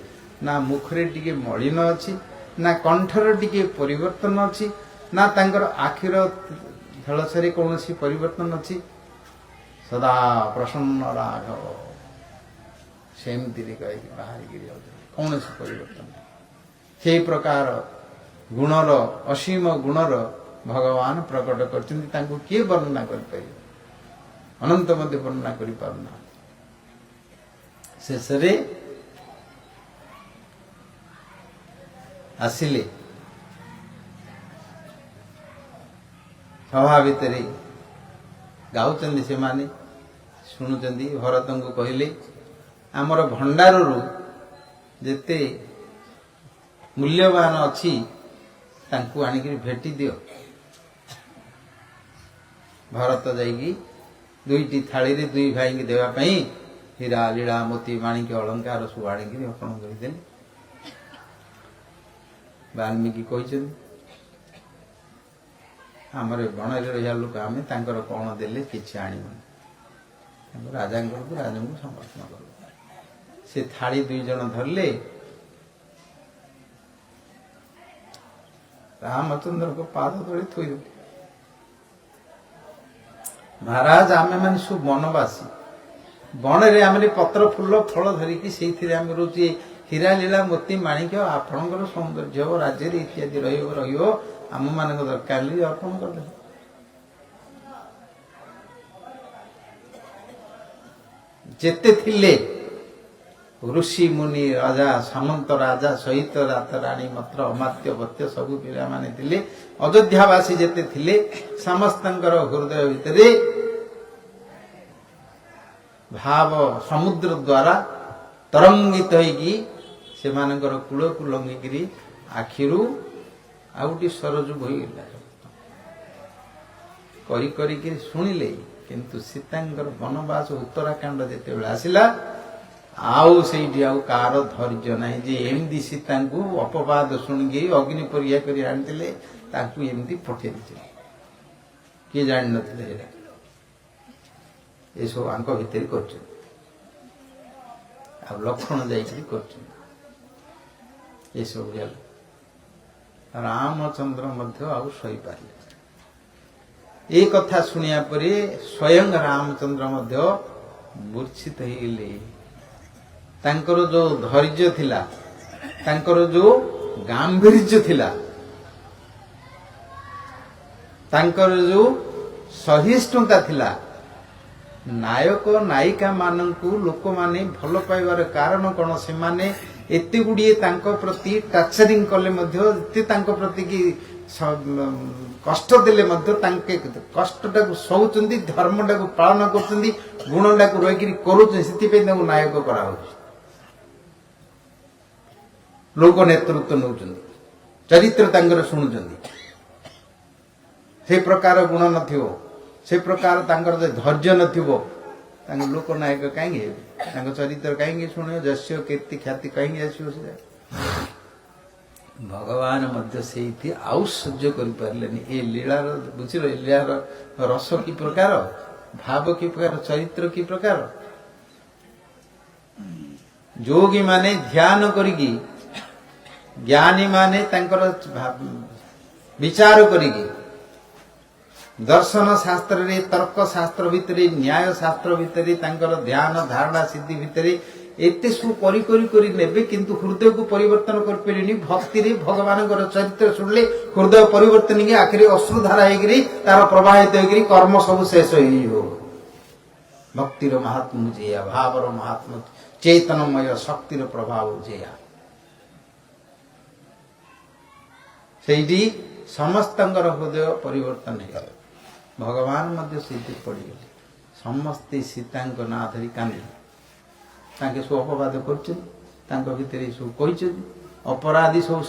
S1: ନା ମୁଖରେ ଟିକେ ମଳିନ ଅଛି ନା କଣ୍ଠର ଟିକେ ପରିବର୍ତ୍ତନ ଅଛି ନା ତାଙ୍କର ଆଖିର ଝଲସରେ କୌଣସି ପରିବର୍ତ୍ତନ ଅଛି ସଦା ପ୍ରସନ୍ନ ରାଘବ ସେମିତି କହିକି ବାହାରିକିରି ଯାଉଛନ୍ତି କୌଣସି ପରିବର୍ତ୍ତନ ସେଇ ପ୍ରକାର ଗୁଣର ଅସୀମ ଗୁଣର ଭଗବାନ ପ୍ରକଟ କରିଛନ୍ତି ତାଙ୍କୁ କିଏ ବର୍ଣ୍ଣନା କରିପାରିବ ଅନନ୍ତ ମଧ୍ୟ ବର୍ଣ୍ଣନା କରିପାରୁନା ଶେଷରେ ଆସିଲେ ସଭା ଭିତରେ ଗାଉଛନ୍ତି ସେମାନେ ଶୁଣୁଛନ୍ତି ଭରତଙ୍କୁ କହିଲେ ଆମର ଭଣ୍ଡାରରୁ ଯେତେ ମୂଲ୍ୟବାନ ଅଛି ତାଙ୍କୁ ଆଣିକିରି ଭେଟି ଦିଅ ଭରତ ଯାଇକି 2ଟି ଥାଳିରେ 2 ଭାଇଙ୍କୁ ଦେବା ପାଇଁ ହୀରା ଲୀଳା ମୋତି ମାଣିକ୍ୟ ଅଳଙ୍କାର ସବୁ ଆଣିକିରି ଅର୍ପଣ କରିଦେଲେ ବାଲ୍ମୀକି କହିଛନ୍ତି ଆମର ବଣରେ ରହିବା ଲୋକ ଆମେ ତାଙ୍କର କଣ ଦେଲେ କିଛି ଆଣିବୁନି ତାଙ୍କୁ ରାଜାଙ୍କୁ ସମର୍ପଣ କରୁ ସେ ଥାଳି 2 ଜଣ ଧରିଲେ ରାମଚନ୍ଦ୍ରଙ୍କ ପାଦ ତଳେ ଥୋଇଦେଲେ ମହାରାଜ ଆମେ ମାନେ ସବୁ ବନବାସୀ ବଣରେ ଆମେ ପତ୍ର ଫୁଲ ଫଳ ଧରିକି ସେଇଥିରେ ଆମେ ରହୁଛି ହୀରା ଲୀଳା ମୋତି ମାଣିକ୍ୟ ଆପଣଙ୍କର ସୌନ୍ଦର୍ଯ୍ୟ ରାଜ୍ୟରେ ଇତ୍ୟାଦି ରହିବ ଆମ ମାନଙ୍କ ଦରକାର ହେଲେ ଅର୍ପଣ କରିଦେଲେ ଯେତେ ଥିଲେ ଋଷି ମୁନି ରାଜା ସାମନ୍ତ ରାଜା ସହିତ ରାଣୀ ମାତ୍ର ଅମାତ୍ୟ ଭତ୍ୟ ସବୁ ପିଲାମାନେ ଥିଲେ ଅଯୋଧ୍ୟାବାସୀ ଯେତେ ଥିଲେ ସମସ୍ତଙ୍କର ହୃଦୟ ଭିତରେ ଭାବ ସମୁଦ୍ର ଦ୍ୱାରା ତରଙ୍ଗିତ ହେଇକି ସେମାନଙ୍କର କୂଳକୁ ଲଙ୍ଗିକିରି ଆଖିରୁ ଆଉ ଗୋଟିଏ ସରଜ ବୋହିଗଲା କରିକିରି ଶୁଣିଲେ କିନ୍ତୁ ସୀତାଙ୍କର ବନବାସ ଉତ୍ତରାଖଣ୍ଡ ଯେତେବେଳେ ଆସିଲା ଆଉ ସେଇଠି ଆଉ କାହାର ଧୈର୍ଯ୍ୟ ନାହିଁ ଯେ ଏମିତି ସୀତାଙ୍କୁ ଅପବାଦ ଶୁଣିକି ଅଗ୍ନି ପରୀକ୍ଷା କରି ଆଣିଥିଲେ ତାଙ୍କୁ ଏମିତି ପଠେଇ ଦେଇଥିଲେ କିଏ ଜାଣିନଥିଲେ ଏସବୁ ଆଙ୍କ ଭିତରେ କରୁଛନ୍ତି ଆଉ ଲକ୍ଷ୍ମଣ ଯାଇକରି କରୁଛନ୍ତି ଏସବୁ ହେଲା ରାମଚନ୍ଦ୍ର ମଧ୍ୟ ଆଉ ଶୋଇପାରିଲେ ଏ କଥା ଶୁଣିବା ପରେ ସ୍ୱୟଂ ରାମଚନ୍ଦ୍ର ମଧ୍ୟ ମୂର୍ଚ୍ଛିତ ହେଇଗଲେ ତାଙ୍କର ଯୋଉ ଧୈର୍ଯ୍ୟ ଥିଲା ତାଙ୍କର ଯୋଉ ଗାମ୍ଭୀର୍ଯ୍ୟ ଥିଲା ତାଙ୍କର ଯୋଉ ସହିଷ୍ଣୁତା ଥିଲା ନାୟକ ନାୟିକା ମାନଙ୍କୁ ଲୋକମାନେ ଭଲ ପାଇବାର କାରଣ କଣ ସେମାନେ ଏତେ ଗୁଡ଼ିଏ ତାଙ୍କ ପ୍ରତି ଟର୍ଚରିଂ କଲେ ମଧ୍ୟ ଏତେ ତାଙ୍କ ପ୍ରତି କି କଷ୍ଟ ଦେଲେ ମଧ୍ୟ ତାଙ୍କେ କଷ୍ଟଟାକୁ ସହୁଛନ୍ତି ଧର୍ମଟାକୁ ପାଳନ କରୁଛନ୍ତି ଗୁଣଟାକୁ ରହିକିରି କରୁଛନ୍ତି ସେଥିପାଇଁ ତାଙ୍କୁ ନାୟକ କରାହଉଛି ଲୋକ ନେତୃତ୍ୱ ନେଉଛନ୍ତି ଚରିତ୍ର ତାଙ୍କର ଶୁଣୁଛନ୍ତି ସେ ପ୍ରକାର ଗୁଣ ନଥିବ ସେ ପ୍ରକାର ତାଙ୍କର ଯେ ଧୈର୍ଯ୍ୟ ନଥିବ ତାଙ୍କ ଲୋକ ନାୟକ କାହିଁକି ହେବେ ତାଙ୍କ ଚରିତ୍ର କାହିଁକି ଶୁଣିବ ଯଶ କୀର୍ତ୍ତି ଖ୍ୟାତି କାହିଁକି ଆସିବ ସେ ଭଗବାନ ମଧ୍ୟ ସେଇଠି ଆଉ ସହ୍ୟ କରିପାରିଲେନି ଏ ଲୀଳାର ବୁଝିଲ ଏ ଲୀଳାର ରସ କି ପ୍ରକାର ଭାବ କି ପ୍ରକାର ଚରିତ୍ର କି ପ୍ରକାର ଯୋଗୀ ମାନେ ଧ୍ୟାନ କରିକି ଜ୍ଞାନୀ ମାନେ ତାଙ୍କର ବିଚାର କରିକି ଦର୍ଶନ ଶାସ୍ତ୍ରରେ ତର୍କ ଶାସ୍ତ୍ର ଭିତରେ ନ୍ୟାୟ ଶାସ୍ତ୍ର ଭିତରେ ତାଙ୍କର ଧ୍ୟାନ ଧାରଣା ସିଦ୍ଧି ଭିତରେ ଏତେ ସବୁ କରି ନେବେ କିନ୍ତୁ ହୃଦୟକୁ ପରିବର୍ତ୍ତନ କରିପାରିବେନି ଭକ୍ତିରେ ଭଗବାନଙ୍କର ଚରିତ୍ର ଶୁଣିଲେ ହୃଦୟ ପରିବର୍ତ୍ତନ ହେଇକି ଆଖିରେ ଅଶ୍ରୁଧାରା ହେଇକିରି ତାର ପ୍ରବାହିତ ହେଇକିରି କର୍ମ ସବୁ ଶେଷ ହେଇଯିବ ଭକ୍ତିର ମହାତ୍ମ୍ୟ ଯେୟା ଭାବର ମହାତ୍ମ୍ୟ ଚୈତନ୍ୟମୟ ଶକ୍ତିର ପ୍ରଭାବ ଯେୟା ସେଇଠି ସମସ୍ତଙ୍କର ହୃଦୟ ପରିବର୍ତ୍ତନ ହେଇଗଲା। ଭଗବାନ ମଧ୍ୟ ସେଇଠି ପଡ଼ିଗଲେ। ସମସ୍ତେ ସୀତାଙ୍କ ନାଁ ଧରି କାନ୍ଦିଲେ। ତାଙ୍କେ ସବୁ ଅପବାଦ କରୁଛନ୍ତି, ତାଙ୍କ ଭିତରେ ସବୁ କହିଛନ୍ତି, ଅପରାଧୀ ସବୁ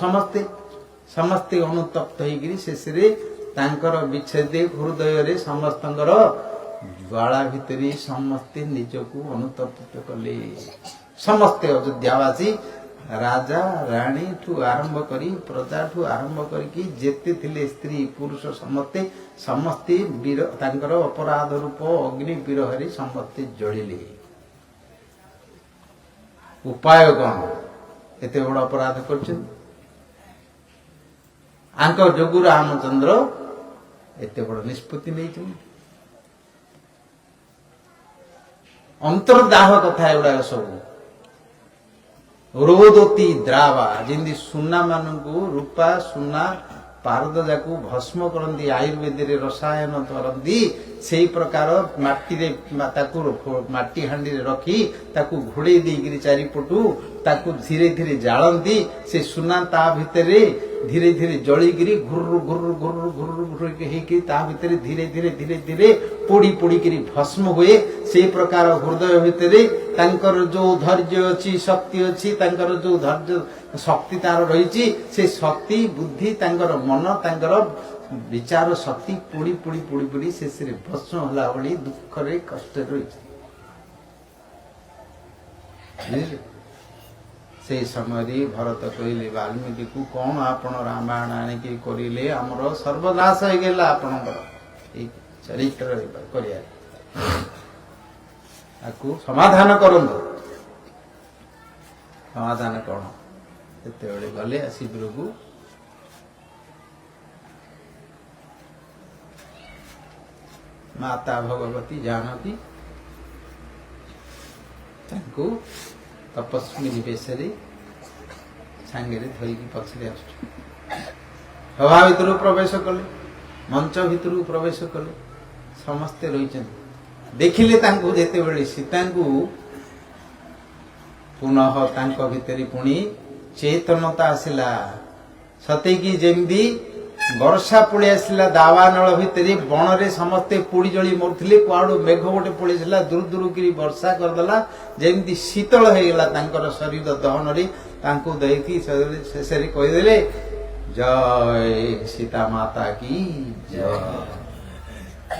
S1: ସମସ୍ତେ ଅନୁତପ୍ତ ହେଇକିରି ଶେଷରେ ତାଙ୍କର ବିଚ୍ଛେଦ ହୃଦୟରେ ସମସ୍ତଙ୍କର ଜ୍ୱାଳା ଭିତରେ ସମସ୍ତେ ନିଜକୁ ଅନୁତପ୍ତ କଲେ। ସମସ୍ତେ ଅଯୋଧ୍ୟାବାସୀ ରାଜା ରାଣୀଠୁ ଆରମ୍ଭ କରି ପ୍ରଜାଠୁ ଆରମ୍ଭ କରିକି ଯେତେ ଥିଲେ ସ୍ତ୍ରୀ ପୁରୁଷ ସମସ୍ତେ ତାଙ୍କର ଅପରାଧ ରୂପ ଅଗ୍ନି ବିରହରେ ସମସ୍ତେ ଜଳିଲେ। ଉପାୟ କଣ? ଏତେ ବଡ଼ ଅପରାଧ କରିଛନ୍ତି। ଆଙ୍କ ଯୋଗୁଁ ରାମଚନ୍ଦ୍ର ଏତେ ବଡ଼ ନିଷ୍ପତ୍ତି ନେଇଛନ୍ତି। ଅନ୍ତର୍ଦାହ କଥା ଏଗୁଡାକ ସବୁ। ରୋଦତି ଦ୍ରାବା, ଯେମିତି ସୁନା ମାନଙ୍କୁ ରୂପା ସୁନା ପାରଦ ଯାକୁ ଭସ୍ମ କରନ୍ତି, ଆୟୁର୍ବେଦରେ ରସାୟନ କରନ୍ତି, ସେଇ ପ୍ରକାର ମାଟିରେ ତାକୁ ମାଟି ହାଣ୍ଡିରେ ରଖି ତାକୁ ଘୋଡେଇ ଦେଇକିରି ଚାରିପଟୁ ତାକୁ ଧୀରେ ଧୀରେ ଜାଳନ୍ତି। ସେ ସୁନା ତା ଭିତରେ ଧୀରେ ଧୀରେ ଜଳିକିରି ଘୁର୍ରୁ ଘୁର୍ରୁ ଘୁର୍ରୁ ଘୁର୍ରୁ ଘୁର୍ରୁ ହେଇକି ତା ଭିତରେ ଧୀରେ ଧୀରେ ପୋଡି ପୋଡିକିରି ଭସ୍ମ ହୁଏ। ସେଇ ପ୍ରକାର ହୃଦୟ ଭିତରେ ତାଙ୍କର ଯୋଉ ଧୈର୍ଯ୍ୟ ଅଛି, ଶକ୍ତି ଅଛି, ତାଙ୍କର ଯୋଉ ଧୈର୍ଯ୍ୟ ଶକ୍ତି ତାର ରହିଛି, ସେ ଶକ୍ତି ବୁଦ୍ଧି ତାଙ୍କର ମନ ତାଙ୍କର ବିଚାର ଶକ୍ତି ପୋଡି ପୋଡି ପୋଡି ପୋଡି ଶେଷରେ ଭସ୍ମ ହେଲା ଭଳି ଦୁଃଖରେ କଷ୍ଟରେ ରହିଛି। ସେଇ ସମୟରେ ଭରତ କହିଲେ ବାଲ୍ମୀକିକୁ, କଣ ଆପଣ ରାମାୟଣ ଆଣିକି କରିଲେ? ଆମର ସର୍ବନାଶ ହେଇଗଲା ଆପଣଙ୍କର ଏଇ ଚରିତ୍ର କରିବା। ତାକୁ ସମାଧାନ କରନ୍ତୁ। ସମାଧାନ କଣ? ସେତେବେଳେ ଗଲେ ଶିବିରକୁ। ମାତା ଭଗବତୀ ଜାନକୀ ତାଙ୍କୁ ତପସ୍ୱିନୀ ବେଶରେ ସାଙ୍ଗରେ ଧରିକି ପଛରେ ଆସୁଛୁ। ସଭା ଭିତରକୁ ପ୍ରବେଶ କଲେ, ମଞ୍ଚ ଭିତରକୁ ପ୍ରବେଶ କଲେ, ସମସ୍ତେ ରହିଛନ୍ତି। ଦେଖିଲେ ତାଙ୍କୁ ଯେତେବେଳେ ସୀତାଙ୍କୁ ପୁନଃ ତାଙ୍କ ଭିତରେ ପୁଣି ଚେତନତା ଆସିଲା। ସତେକି ଯେମିତି ବର୍ଷା ପଳେଇ ଆସିଲା ଦାବାନଳ ଭିତରେ, ବଣରେ ସମସ୍ତେ ପୋଡି ଜଳି ମରୁଥିଲେ, କୁଆଡୁ ମେଘ ଗୋଟେ ପଳେଇ ଆସିଲା ଦୂର ଦୂରକିରି ବର୍ଷା କରିଦେଲା, ଯେମିତି ଶୀତଳ ହେଇଗଲା ତାଙ୍କର ଶରୀର ଦହନରେ। ତାଙ୍କୁ ଦେଇକି ଶେଷରେ କହିଦେଲେ, ଜୟ ସୀତା ମାତା କି ଜୟ।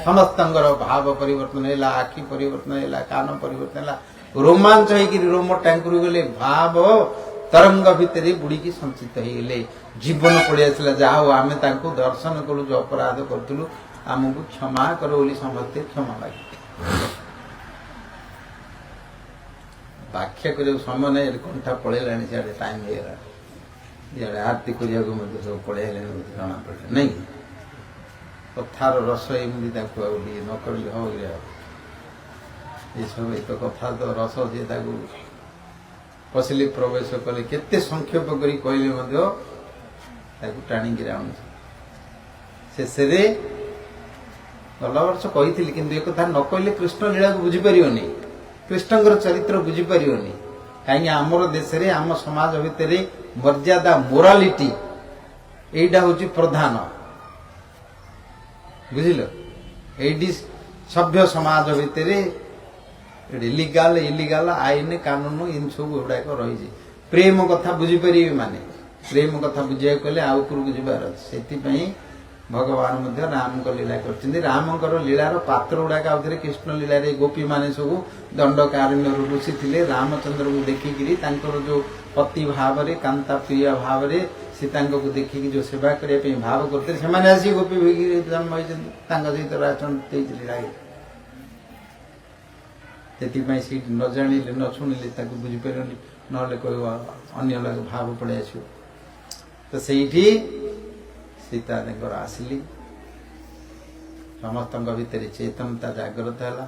S1: ସମସ୍ତଙ୍କର ଭାବ ପରିବର୍ତ୍ତନ ହେଲା, ଆଖି ପରିବର୍ତ୍ତନ ହେଲା, କାନ ପରିବର୍ତ୍ତନ ହେଲା, ରୋମାଞ୍ଚ ହେଇକିରି ରୋମ ଟାଙ୍କୁରି ଗଲେ, ଭାବ ତରଙ୍ଗ ଭିତରେ ବୁଡିକି ସଞ୍ଚିତ ହେଇଗଲେ। ଜୀବନ ପଳେଇ ଆସିଲା। ଯାହା ହଉ ଆମେ ତାଙ୍କୁ ଦର୍ଶନ କଲୁ, ଯୋଉ ଅପରାଧ କରୁଥିଲୁ, ଆମକୁ କ୍ଷମା କର ବୋଲି ସମସ୍ତେ କ୍ଷମା ମାଗିଲେ। ବ୍ୟାଖ୍ୟା କରିବାକୁ ସମୟ ନାହିଁ, କଣ୍ଠା ପଳେଇଲାଣି, ସିଆଡେ ଟାଇମ ହେଇଗଲାଣି, ଇଆଡେ ଆରତି କରିବାକୁ ମଧ୍ୟ ସବୁ ପଳେଇଲାଣି ବୋଲି ଜଣା ପଡିଲା ନାଇଁ। କଥାର ରସ ଏମିତି ତାକୁ ଆଉ ଟିକେ ନ କରିଲେ ହବ କି? ଏସବୁ ଏକ କଥା ତ ରସ ଯିଏ ତାକୁ ପଶିଲେ ପ୍ରବେଶ କଲେ, କେତେ ସଂକ୍ଷେପ କରି କହିଲେ ମଧ୍ୟ ତାକୁ ଟାଣିକିରି ଆଣୁଛି। ଶେଷରେ ଗଲା ବର୍ଷ କହିଥିଲି, କିନ୍ତୁ ଏକଥା ନ କହିଲେ କୃଷ୍ଣ ଲୀଳାକୁ ବୁଝିପାରିବନି, କୃଷ୍ଣଙ୍କର ଚରିତ୍ର ବୁଝିପାରିବନି। କାହିଁକି ଆମର ଦେଶରେ, ଆମ ସମାଜ ଭିତରେ ମର୍ଯ୍ୟାଦା, ମୋରାଲିଟି ଏଇଟା ହଉଛି ପ୍ରଧାନ। ବୁଝିଲ? ଏଇଠି ସଭ୍ୟ ସମାଜ ଭିତରେ ଲିଗାଲ ଇଲିଗାଲ ଆଇନ କାନୁନ ଏମିତି ସବୁ ଗୁଡାକ ରହିଛି। ପ୍ରେମ କଥା ବୁଝିପାରିବେ ମାନେ, ପ୍ରେମ କଥା ବୁଝିବାକୁ ହେଲେ ଆଉ ଉପରକୁ ଯିବାର ଅଛି। ସେଥିପାଇଁ ଭଗବାନ ମଧ୍ୟ ରାମଙ୍କ ଲୀଳା କରିଛନ୍ତି। ରାମଙ୍କର ଲୀଳାର ପାତ୍ର ଗୁଡାକ ଆଉଥରେ କୃଷ୍ଣ ଲୀଳାରେ ଗୋପୀ ମାନେ ସବୁ ଦଣ୍ଡକାରଣ୍ୟରୁ ଋଷିଥିଲେ। ରାମଚନ୍ଦ୍ରଙ୍କୁ ଦେଖିକିରି ତାଙ୍କର ଯୋଉ ପତି ଭାବରେ, କାନ୍ତା ପ୍ରିୟ ଭାବରେ ସୀତାଙ୍କୁ ଦେଖିକି ଯୋଉ ସେବା କରିବା ପାଇଁ ଭାବ କରୁଥିଲେ, ସେମାନେ ଆସି ଗୋପୀ ହୋଇକିରି ଜନ୍ମ ହୋଇଛନ୍ତି, ତାଙ୍କ ସହିତ ଲୀଳା। ସେଥିପାଇଁ ସେଇଠି ନ ଜାଣିଲେ ନ ଶୁଣିଲେ ତାକୁ ବୁଝିପାରିବନି, ନହେଲେ କହିବ ଅନ୍ୟ ଲୋକ ଭାବ ପଳେଇ ଆସିବ। ତ ସେଇଠି ସୀତା ତାଙ୍କର ଆସିଲି, ସମସ୍ତଙ୍କ ଭିତରେ ଚେତନତା ଜାଗ୍ରତ ହେଲା,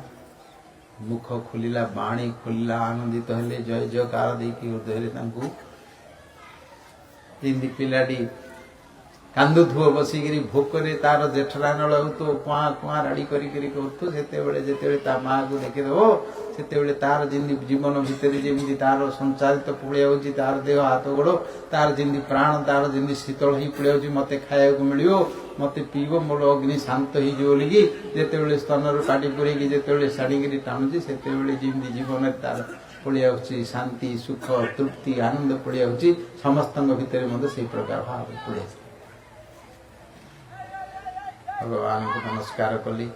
S1: ମୁଖ ଖୋଲିଲା, ବାଣୀ ଖୋଲିଲା, ଆନନ୍ଦିତ ହେଲେ, ଜୟ ଜୟକାର ଦେଇକି ହୃଦୟରେ ତାଙ୍କୁ ଯେମିତି ପିଲାଟି କାନ୍ଦୁଥିବ ବସିକିରି ଭୋକରେ ତାର ଜେଠରା ନଳ ହେଉଥିବ କୁଆଁ କୁଆଁ ରାଡ଼ି କରିକିରି କରୁଥିବ। ଯେତେବେଳେ ତା ମାଆକୁ ଦେଖିଦେବ ସେତେବେଳେ ତାର ଯେମିତି ଜୀବନ ଭିତରେ ଯେମିତି ତାର ସଞ୍ଚାରିତ ପଳେଇ ଯାଉଛି, ତାର ଦେହ ହାତ ଗୋଡ଼, ତାର ଯେମିତି ପ୍ରାଣ ତାର ଯେମିତି ଶୀତଳ ହେଇ ପଳେଇ ଯାଉଛି, ମୋତେ ଖାଇବାକୁ ମିଳିବ, ମୋତେ ପିଇବ, ମୋର ଅଗ୍ନି ଶାନ୍ତ ହେଇଯିବ ବୋଲିକି ଯେତେବେଳେ ସ୍ତନରୁ କାଟି ପୁରେଇକି ଯେତେବେଳେ ଶାଢ଼ିକିରି ଟାଣୁଛି ସେତେବେଳେ ଯେମିତି ଜୀବନରେ ତାର ପଳେଇ ଯାଉଛି ଶାନ୍ତି, ସୁଖ, ତୃପ୍ତି, ଆନନ୍ଦ ପଳେଇ ଯାଉଛି, ସମସ୍ତଙ୍କ ଭିତରେ ମଧ୍ୟ ସେଇ ପ୍ରକାର ଭାବ ପଳେଇ ଆସିବ। ଭଗବାନଙ୍କୁ ନମସ୍କାର କଲି,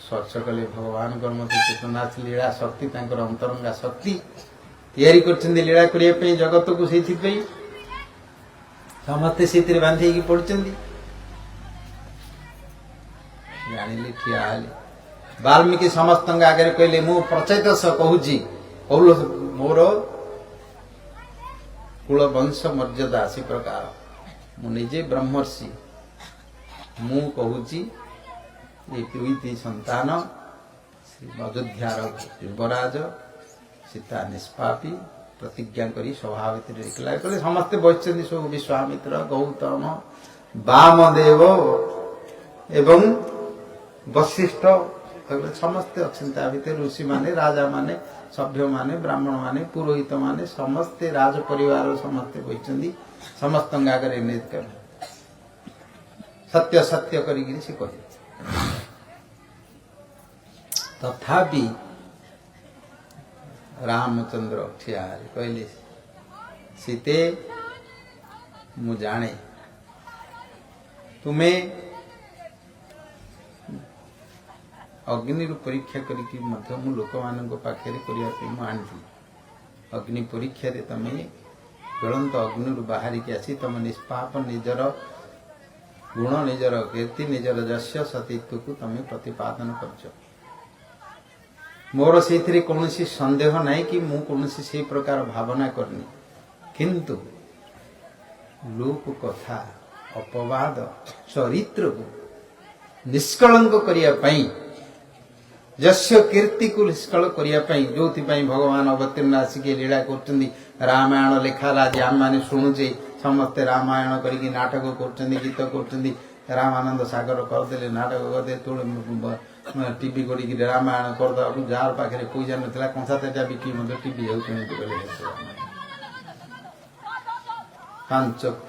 S1: ସ୍ପର୍ଶ କଲି। ଭଗବାନଙ୍କର ମୋତେ ଚେତନା ଅଛି, ଲୀଳା ଶକ୍ତି ତାଙ୍କର ଅନ୍ତରଙ୍ଗା ଶକ୍ତି ତିଆରି କରିଛନ୍ତି ଲୀଳା କରିବା ପାଇଁ ଜଗତକୁ। ସେଇଥିପାଇଁ ସମସ୍ତେ ସେଇଥିରେ ବାନ୍ଧି ହେଇକି ପଡୁଛନ୍ତି। ଜାଣିଲି, ଠିଆ ହେଲି। ବାଲ୍ମୀକି ସମସ୍ତଙ୍କ ଆଗରେ କହିଲେ, ମୁଁ ପ୍ରଚେତସ କହୁଛି, ମୋର କୁଳ ବଂଶ ମର୍ଯ୍ୟାଦା ସେ ପ୍ରକାର, ମୁଁ ନିଜେ ବ୍ରହ୍ମର୍ଷି, ମୁଁ କହୁଛି ଏ ଦୁଇଟି ସନ୍ତାନ ଶ୍ରୀ ଅଯୋଧ୍ୟାର ଯୁବରାଜ ସୀତା ନିଷ୍ପାପୀ ପ୍ରତିଜ୍ଞା କରି ସଭା ଭିତରେ ଡିକ୍ଲାର କଲେ। ସମସ୍ତେ ବସିଛନ୍ତି, ସବୁ ବିଶ୍ୱାମିତ୍ର, ଗୌତମ, ବାମଦେବ ଏବଂ ବଶିଷ୍ଠ ସମସ୍ତେ ଅଛନ୍ତି। ତା ଭିତରେ ଋଷିମାନେ, ରାଜାମାନେ, ସଭ୍ୟମାନେ, ବ୍ରାହ୍ମଣମାନେ, ପୁରୋହିତମାନେ, ସମସ୍ତେ ରାଜ ପରିବାର ସମସ୍ତେ ବସିଛନ୍ତି। ସମସ୍ତଙ୍କ ଆଗରେ ସତ୍ୟ ସତ୍ୟ କରିକିରି ସେ କହିଲେ। ତଥାପି ରାମଚନ୍ଦ୍ର ଠିଆ ହେଲେ, କହିଲେ, ସୀତେ, ମୁଁ ଜାଣେ ତୁମେ ଅଗ୍ନିରୁ ପରୀକ୍ଷା କରିକି ମଧ୍ୟ ମୁଁ ଲୋକମାନଙ୍କ ପାଖରେ କରିବା ପାଇଁ ମୁଁ ଆଣିଥିଲି। ଅଗ୍ନି ପରୀକ୍ଷାରେ ତମେ ଜ୍ୱଳନ୍ତ ଅଗ୍ନିରୁ ବାହାରିକି ଆସି ତମେ ନିଷ୍ପାପ ନିଜର ଗୁଣ, ନିଜର କୀର୍ତ୍ତି, ନିଜର ଯଶ ସତୀତ୍ୱକୁ ତମେ ପ୍ରତିପାଦନ କରିଛ। ମୋର ସେଇଥିରେ କୌଣସି ସନ୍ଦେହ ନାହିଁ କି ମୁଁ କୌଣସି ସେଇ ପ୍ରକାର ଭାବନା କରିନି। କିନ୍ତୁ ଲୋକ କଥା, ଅପବାଦ, ଚରିତ୍ରକୁ ନିଷ୍କଳଙ୍କ କରିବା ପାଇଁ, ଯଶ କୀର୍ତ୍ତିକୁ ନିଷ୍କଳ କରିବା ପାଇଁ, ଯୋଉଥିପାଇଁ ଭଗବାନ ଅବତୀର୍ଣ୍ଣ ଆସିକି ଲୀଳା କରୁଛନ୍ତି। ରାମାୟଣ ଲେଖା ହେଲା, ଆଜି ଆମମାନେ ଶୁଣୁଛେ, ସମସ୍ତେ ରାମାୟଣ କରିକି ନାଟକ କରୁଛନ୍ତି, ଗୀତ କରୁଛନ୍ତି। ରାମାନନ୍ଦ ସାଗର କରିଦେଲେ, ନାଟକ କରିଦେଲେ, ଟିଭି କରିକି ରାମାୟଣ କରିଦେବାକୁ ଯାହାର ପାଖରେ ପଇସା ନଥିଲା କଂସାତେଟା ବିକି ମଧ୍ୟ ଟିଭି ଯାଉଛନ୍ତି।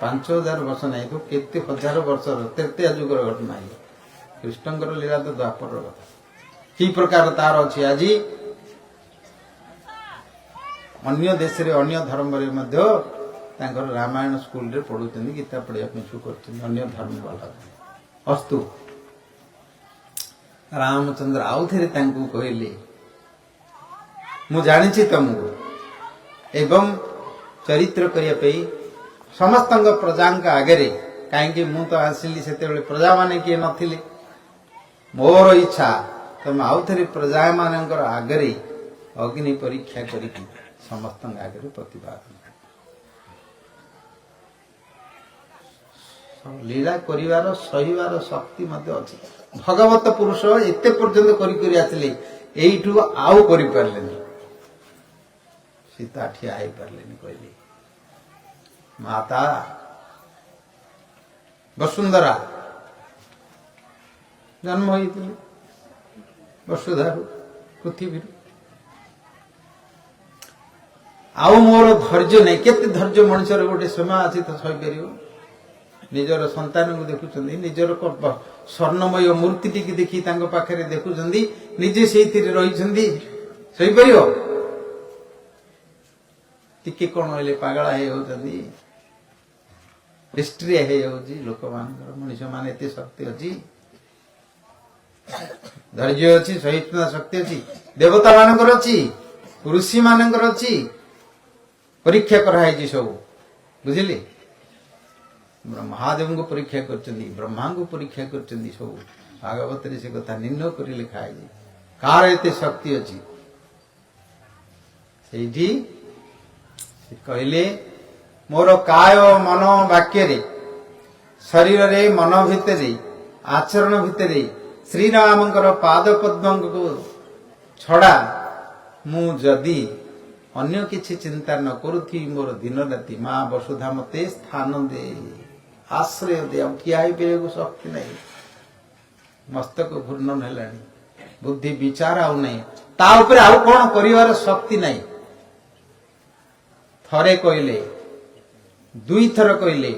S1: 5,000 ବର୍ଷ ନାହିଁ ତ କେତେ ହଜାର ବର୍ଷର ତ୍ରେତୟା ଯୁଗର ଘଟଣା। କୃଷ୍ଣଙ୍କର ଲୀଳା ତ ଦ୍ୱାପରର କଥା। କି ପ୍ରକାର ତାର ଅଛି। ଆଜି ଅନ୍ୟ ଦେଶରେ, ଅନ୍ୟ ଧର୍ମରେ ମଧ୍ୟ ତାଙ୍କର ରାମାୟଣ ସ୍କୁଲରେ ପଢୁଛନ୍ତି, ଗୀତା ପଢିବା ପାଇଁ ସବୁ କରୁଛନ୍ତି ଅନ୍ୟ ଧର୍ମ ବାଲା। ଅସ୍ତୁ ରାମଚନ୍ଦ୍ର ଆଉ ଥରେ ତାଙ୍କୁ କହିଲେ, ମୁଁ ଜାଣିଛି ତମକୁ ଏବଂ ଚରିତ୍ର କରିବା ପାଇଁ ସମସ୍ତଙ୍କ ପ୍ରଜାଙ୍କ ଆଗରେ, କାହିଁକି ମୁଁ ତ ଆସିଲି ସେତେବେଳେ ପ୍ରଜାମାନେ କିଏ ନଥିଲେ। ମୋର ଇଚ୍ଛା ତମେ ଆଉ ଥରେ ପ୍ରଜାମାନଙ୍କର ଆଗରେ ଅଗ୍ନି ପରୀକ୍ଷା କରିକି ସମସ୍ତଙ୍କ ଆଗରେ ପ୍ରତିପାଦନ। ଲୀଳା କରିବାର, ସହିବାର ଶକ୍ତି ମଧ୍ୟ ଅଛି। ଭଗବତ ପୁରୁଷ ଏତେ ପର୍ଯ୍ୟନ୍ତ କରି କରି ଆସିଲେ, ଏଇଠୁ ଆଉ କରିପାରିଲେନି। ସୀତା ଠିଆ ହେଇପାରିଲେନି, କହିଲେ, ମାତା ବସୁନ୍ଧରା ଜନ୍ମ ହୋଇଥିଲେ ବସୁଧାରୁ, ପୃଥିବୀରୁ। ଆଉ ମୋର ଧୈର୍ଯ୍ୟ ନାହିଁ। କେତେ ଧୈର୍ଯ୍ୟ ମଣିଷର ଗୋଟେ ସମୟ ଅଛି ତ ସହିପାରିବ। ନିଜର ସନ୍ତାନକୁ ଦେଖୁଛନ୍ତି, ନିଜର ସ୍ୱର୍ଣ୍ଣମୟ ମୂର୍ତ୍ତିଟିକି ଦେଖି ତାଙ୍କ ପାଖରେ ଦେଖୁଛନ୍ତି, ନିଜେ ସେଇଥିରେ ରହିଛନ୍ତି, ସହିପାରିବ? ଟିକେ କଣ ହେଲେ ପାଗଳା ହେଇଯାଉଛନ୍ତି, ହିଷ୍ଟ୍ରିଆ ହେଇଯାଉଛି ଲୋକମାନଙ୍କର। ମଣିଷ ମାନେ ଏତେ ଶକ୍ତି ଅଛି, ଧୈର୍ଯ୍ୟ ଅଛି, ସହିଷ୍ଣୁତା ଶକ୍ତି ଅଛି। ଦେବତା ମାନଙ୍କର ଅଛି, ଋଷି ମାନଙ୍କର ଅଛି, ପରୀକ୍ଷା କରାହେଇଛି ସବୁ, ବୁଝିଲେ? ମହାଦେବଙ୍କୁ ପରୀକ୍ଷା କରିଛନ୍ତି, ବ୍ରହ୍ମାଙ୍କୁ ପରୀକ୍ଷା କରିଛନ୍ତି ସବୁ। ଭାଗବତରେ ସେ କଥା ନିର୍ଣ୍ଣୟ କରି ଲେଖା ହେଇଛି, କାହାର ଏତେ ଶକ୍ତି ଅଛି। ସେଇଠି ସେ କହିଲେ, ମୋର କାୟ ମନ ବାକ୍ୟରେ, ଶରୀରରେ, ମନ ଭିତରେ, ଆଚରଣ ଭିତରେ ଶ୍ରୀରାମଙ୍କର ପାଦ ପଦ୍ମଙ୍କୁ ଛଡା ମୁଁ ଯଦି ଅନ୍ୟ କିଛି ଚିନ୍ତା ନ କରୁଥିବି, ମୋର ଦିନ ରାତି ମା ବସୁଧା ମତେ ସ୍ଥାନ ଦେ। आश्रय दिया ठिया को शक्ति नहीं मस्तक घूर्णन है बुद्धि विचार आउ नहीं आउ कौन कर शक्ति नहीं थरे कहले दुई थर कहले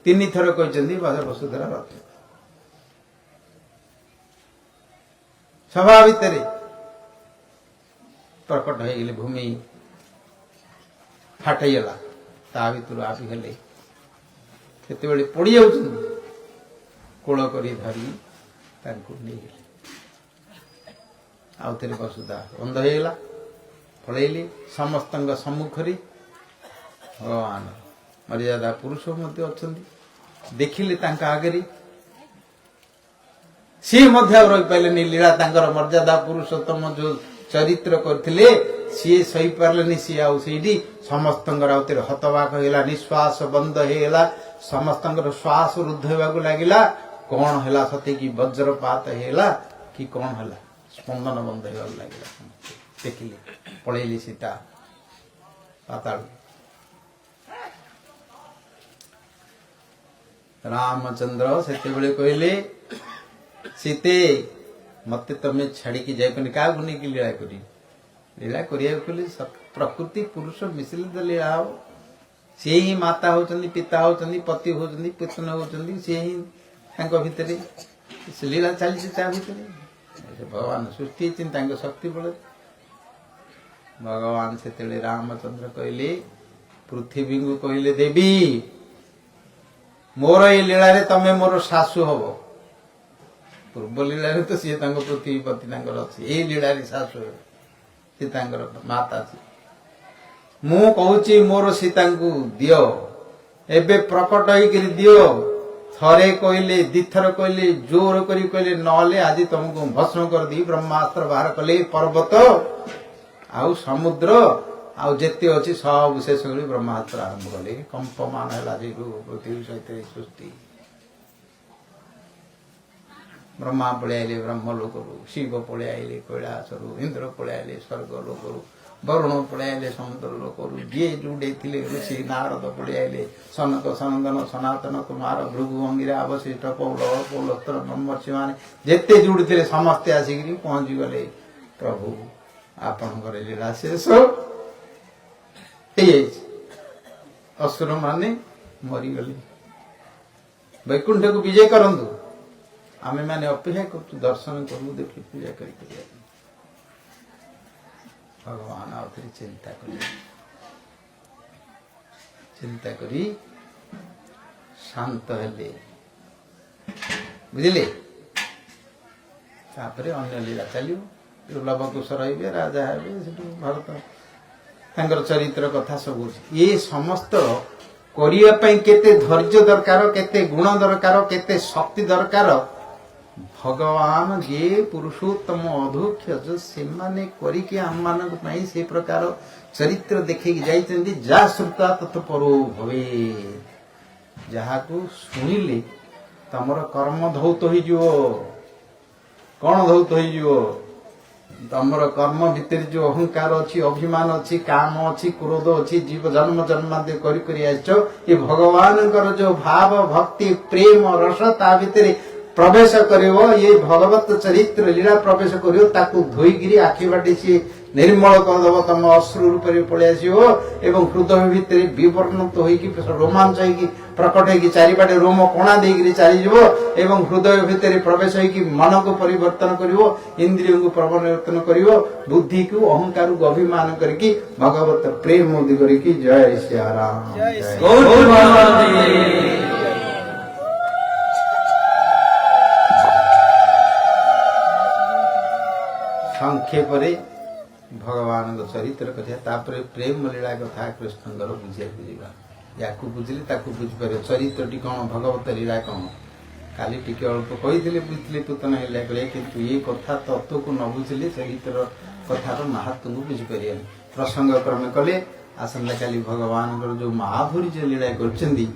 S1: तीन थर कहते वसुधरा रथ सभा भितर प्रकट हो गले भूमि फाटईगला ता भर आबि गले केते पड़ जा कूल कर धरी नहीं आउ थे वसुधा बंद होगला पलैली समस्त सम्मुखरी भगवान मर्यादा पुरुष अच्छा देखिले आगे सी रही पारे लीला मर्यादा पुरुषोत्तम जो चरित्र करथिले सी सही पारे सी आउ समस्त हतबाक होगा निश्वास बंद होगा समस्त श्वास रुद्ध होगा लगिला कौन है सती की वज्रपात होगा कि कौन है स्पंदन बंद होगा लगिला देखिले पलैली सीता पाताल रामचंद्र से कहले सीते मत तमें छाड़ी जाए क्या गुनी की लीला करी लीला करिया प्रकृति पुरुष मिसिले तो लीला हो सी ही माता होचंदी पिता होचंदी पति होचंदी पुत्र होचंदी सी ही भितर लीला चली भितर भगवान सृष्टि चिंता शक्ति बल भगवान से रामचंद्र कहले पृथ्वी को कहले देवी मोर ये लीला रे तमे मोर सासु हब पूर्व लीला रे तो सी पृथ्वी पति अच्छी लीला रे सासु सी माता मु कहूची मोर सीता को दियो एबे प्रकट होकर दियो थरे कहले दिथर कहले जोर करी कहले नले आज तुमको भस्म कर दी ब्रह्मास्त्र बाहर कले पर्वत आउ समुद्र आउ जेते अच्छी सब शेष ब्रह्मास्त्र आरंभ कले कंपमान है पृथ्वी सहित सृष्टि ब्रह्मा पड़े आइले ब्रह्मलोक शिव पड़े आइले कैलास इंद्र पड़े आइले स्वर्ग लोक वरुण पड़े आइले समुद्र लोक जी जोड़े ऋषि नारद पड़े आइले सनक सनंदन सनातन कुमार भृगु अंगिरा अवशिष्ट पौल पौलोत्तर ब्रह्मर्षि मान जेते जोड़ी समस्ते आसिक पहुंची गले प्रभु आपणकर लीला शेष असुर माने मरीगले वैकुंठ को विजय करंतु आमे माने अपेक्षा कर दर्शन करू देखी पूजा करी भगवान आउ चिंता करी शांत हेले बुझिले तापरे अन्य लीला चलियो लवकुश रहिबे राजा हेबे सेठू भारत तांकर चरित्र कथा सब ये समस्त करिया पई केते धैर्य दरकार केते गुण दरकार केते शक्ति दरकार भगवान जे पुरुषोत्तम अधोक्ष से माने करिके हम मानक पई से प्रकार चरित्र देखे जाइछन्ती जा श्रुता तत्परो भवे जहा को सुनिले तमर कर्म धौत होई जिवो कौन धौत होई जिवो तमर कर्म भितर जो अहंकार अच्छी अभिमान अच्छी काम अच्छी क्रोध अच्छी जीव जन्म जन्माद्य करी आइछो ये भगवान जो भाव भक्ति प्रेम रस ता भितर प्रवेश करिवो ये भगवत चरित्र लीला प्रवेश करिवो ताकू धोईगिरी आखि बाटी सी निर्मल करदेव तम अश्रु रूप में पलि आसो एवं हृदय भितर विवर्णत होगी रोमांच होगी प्रकट होगी चारिपाटे रोम कणा देकर चलीज एवं हृदय भितर प्रवेश होगी मन को परिवर्तन कर इंद्रियों को परिवर्तन कर बुद्धि को अहंकार को अभिमान करके भगवत प्रेम मोदी करके जय सियाराम संक्षेप भगवान चरित्र कथा प्रेम लीला कथा कृष्ण बुझे या बुझिले बुझिपारे चरित्र टी कौन भगवत लीला कौन काली टिके अल्प कही बुझे पूतन है किंतु ये कथा तत्व को न बुझिले चरित्र कथार महत्व को बुझीपर प्रसंग क्रमे कले आसंता काली भगवान जो माधुर्य लीला कर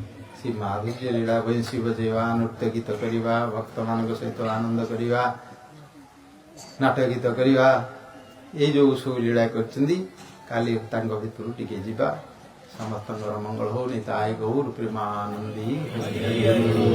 S1: माधुर्य लीला बंशी बजेवा नृत्य गीत करवा भक्त मान सहित आनंद करवा नाटक गीत करवा ये जो सब लीला कर काली भितर टिके जीवा ସମସ୍ତଙ୍କର ମଙ୍ଗଳ ହଉ। ନିତାଇ ଗୌର ପ୍ରେମାନନ୍ଦୀ ହରି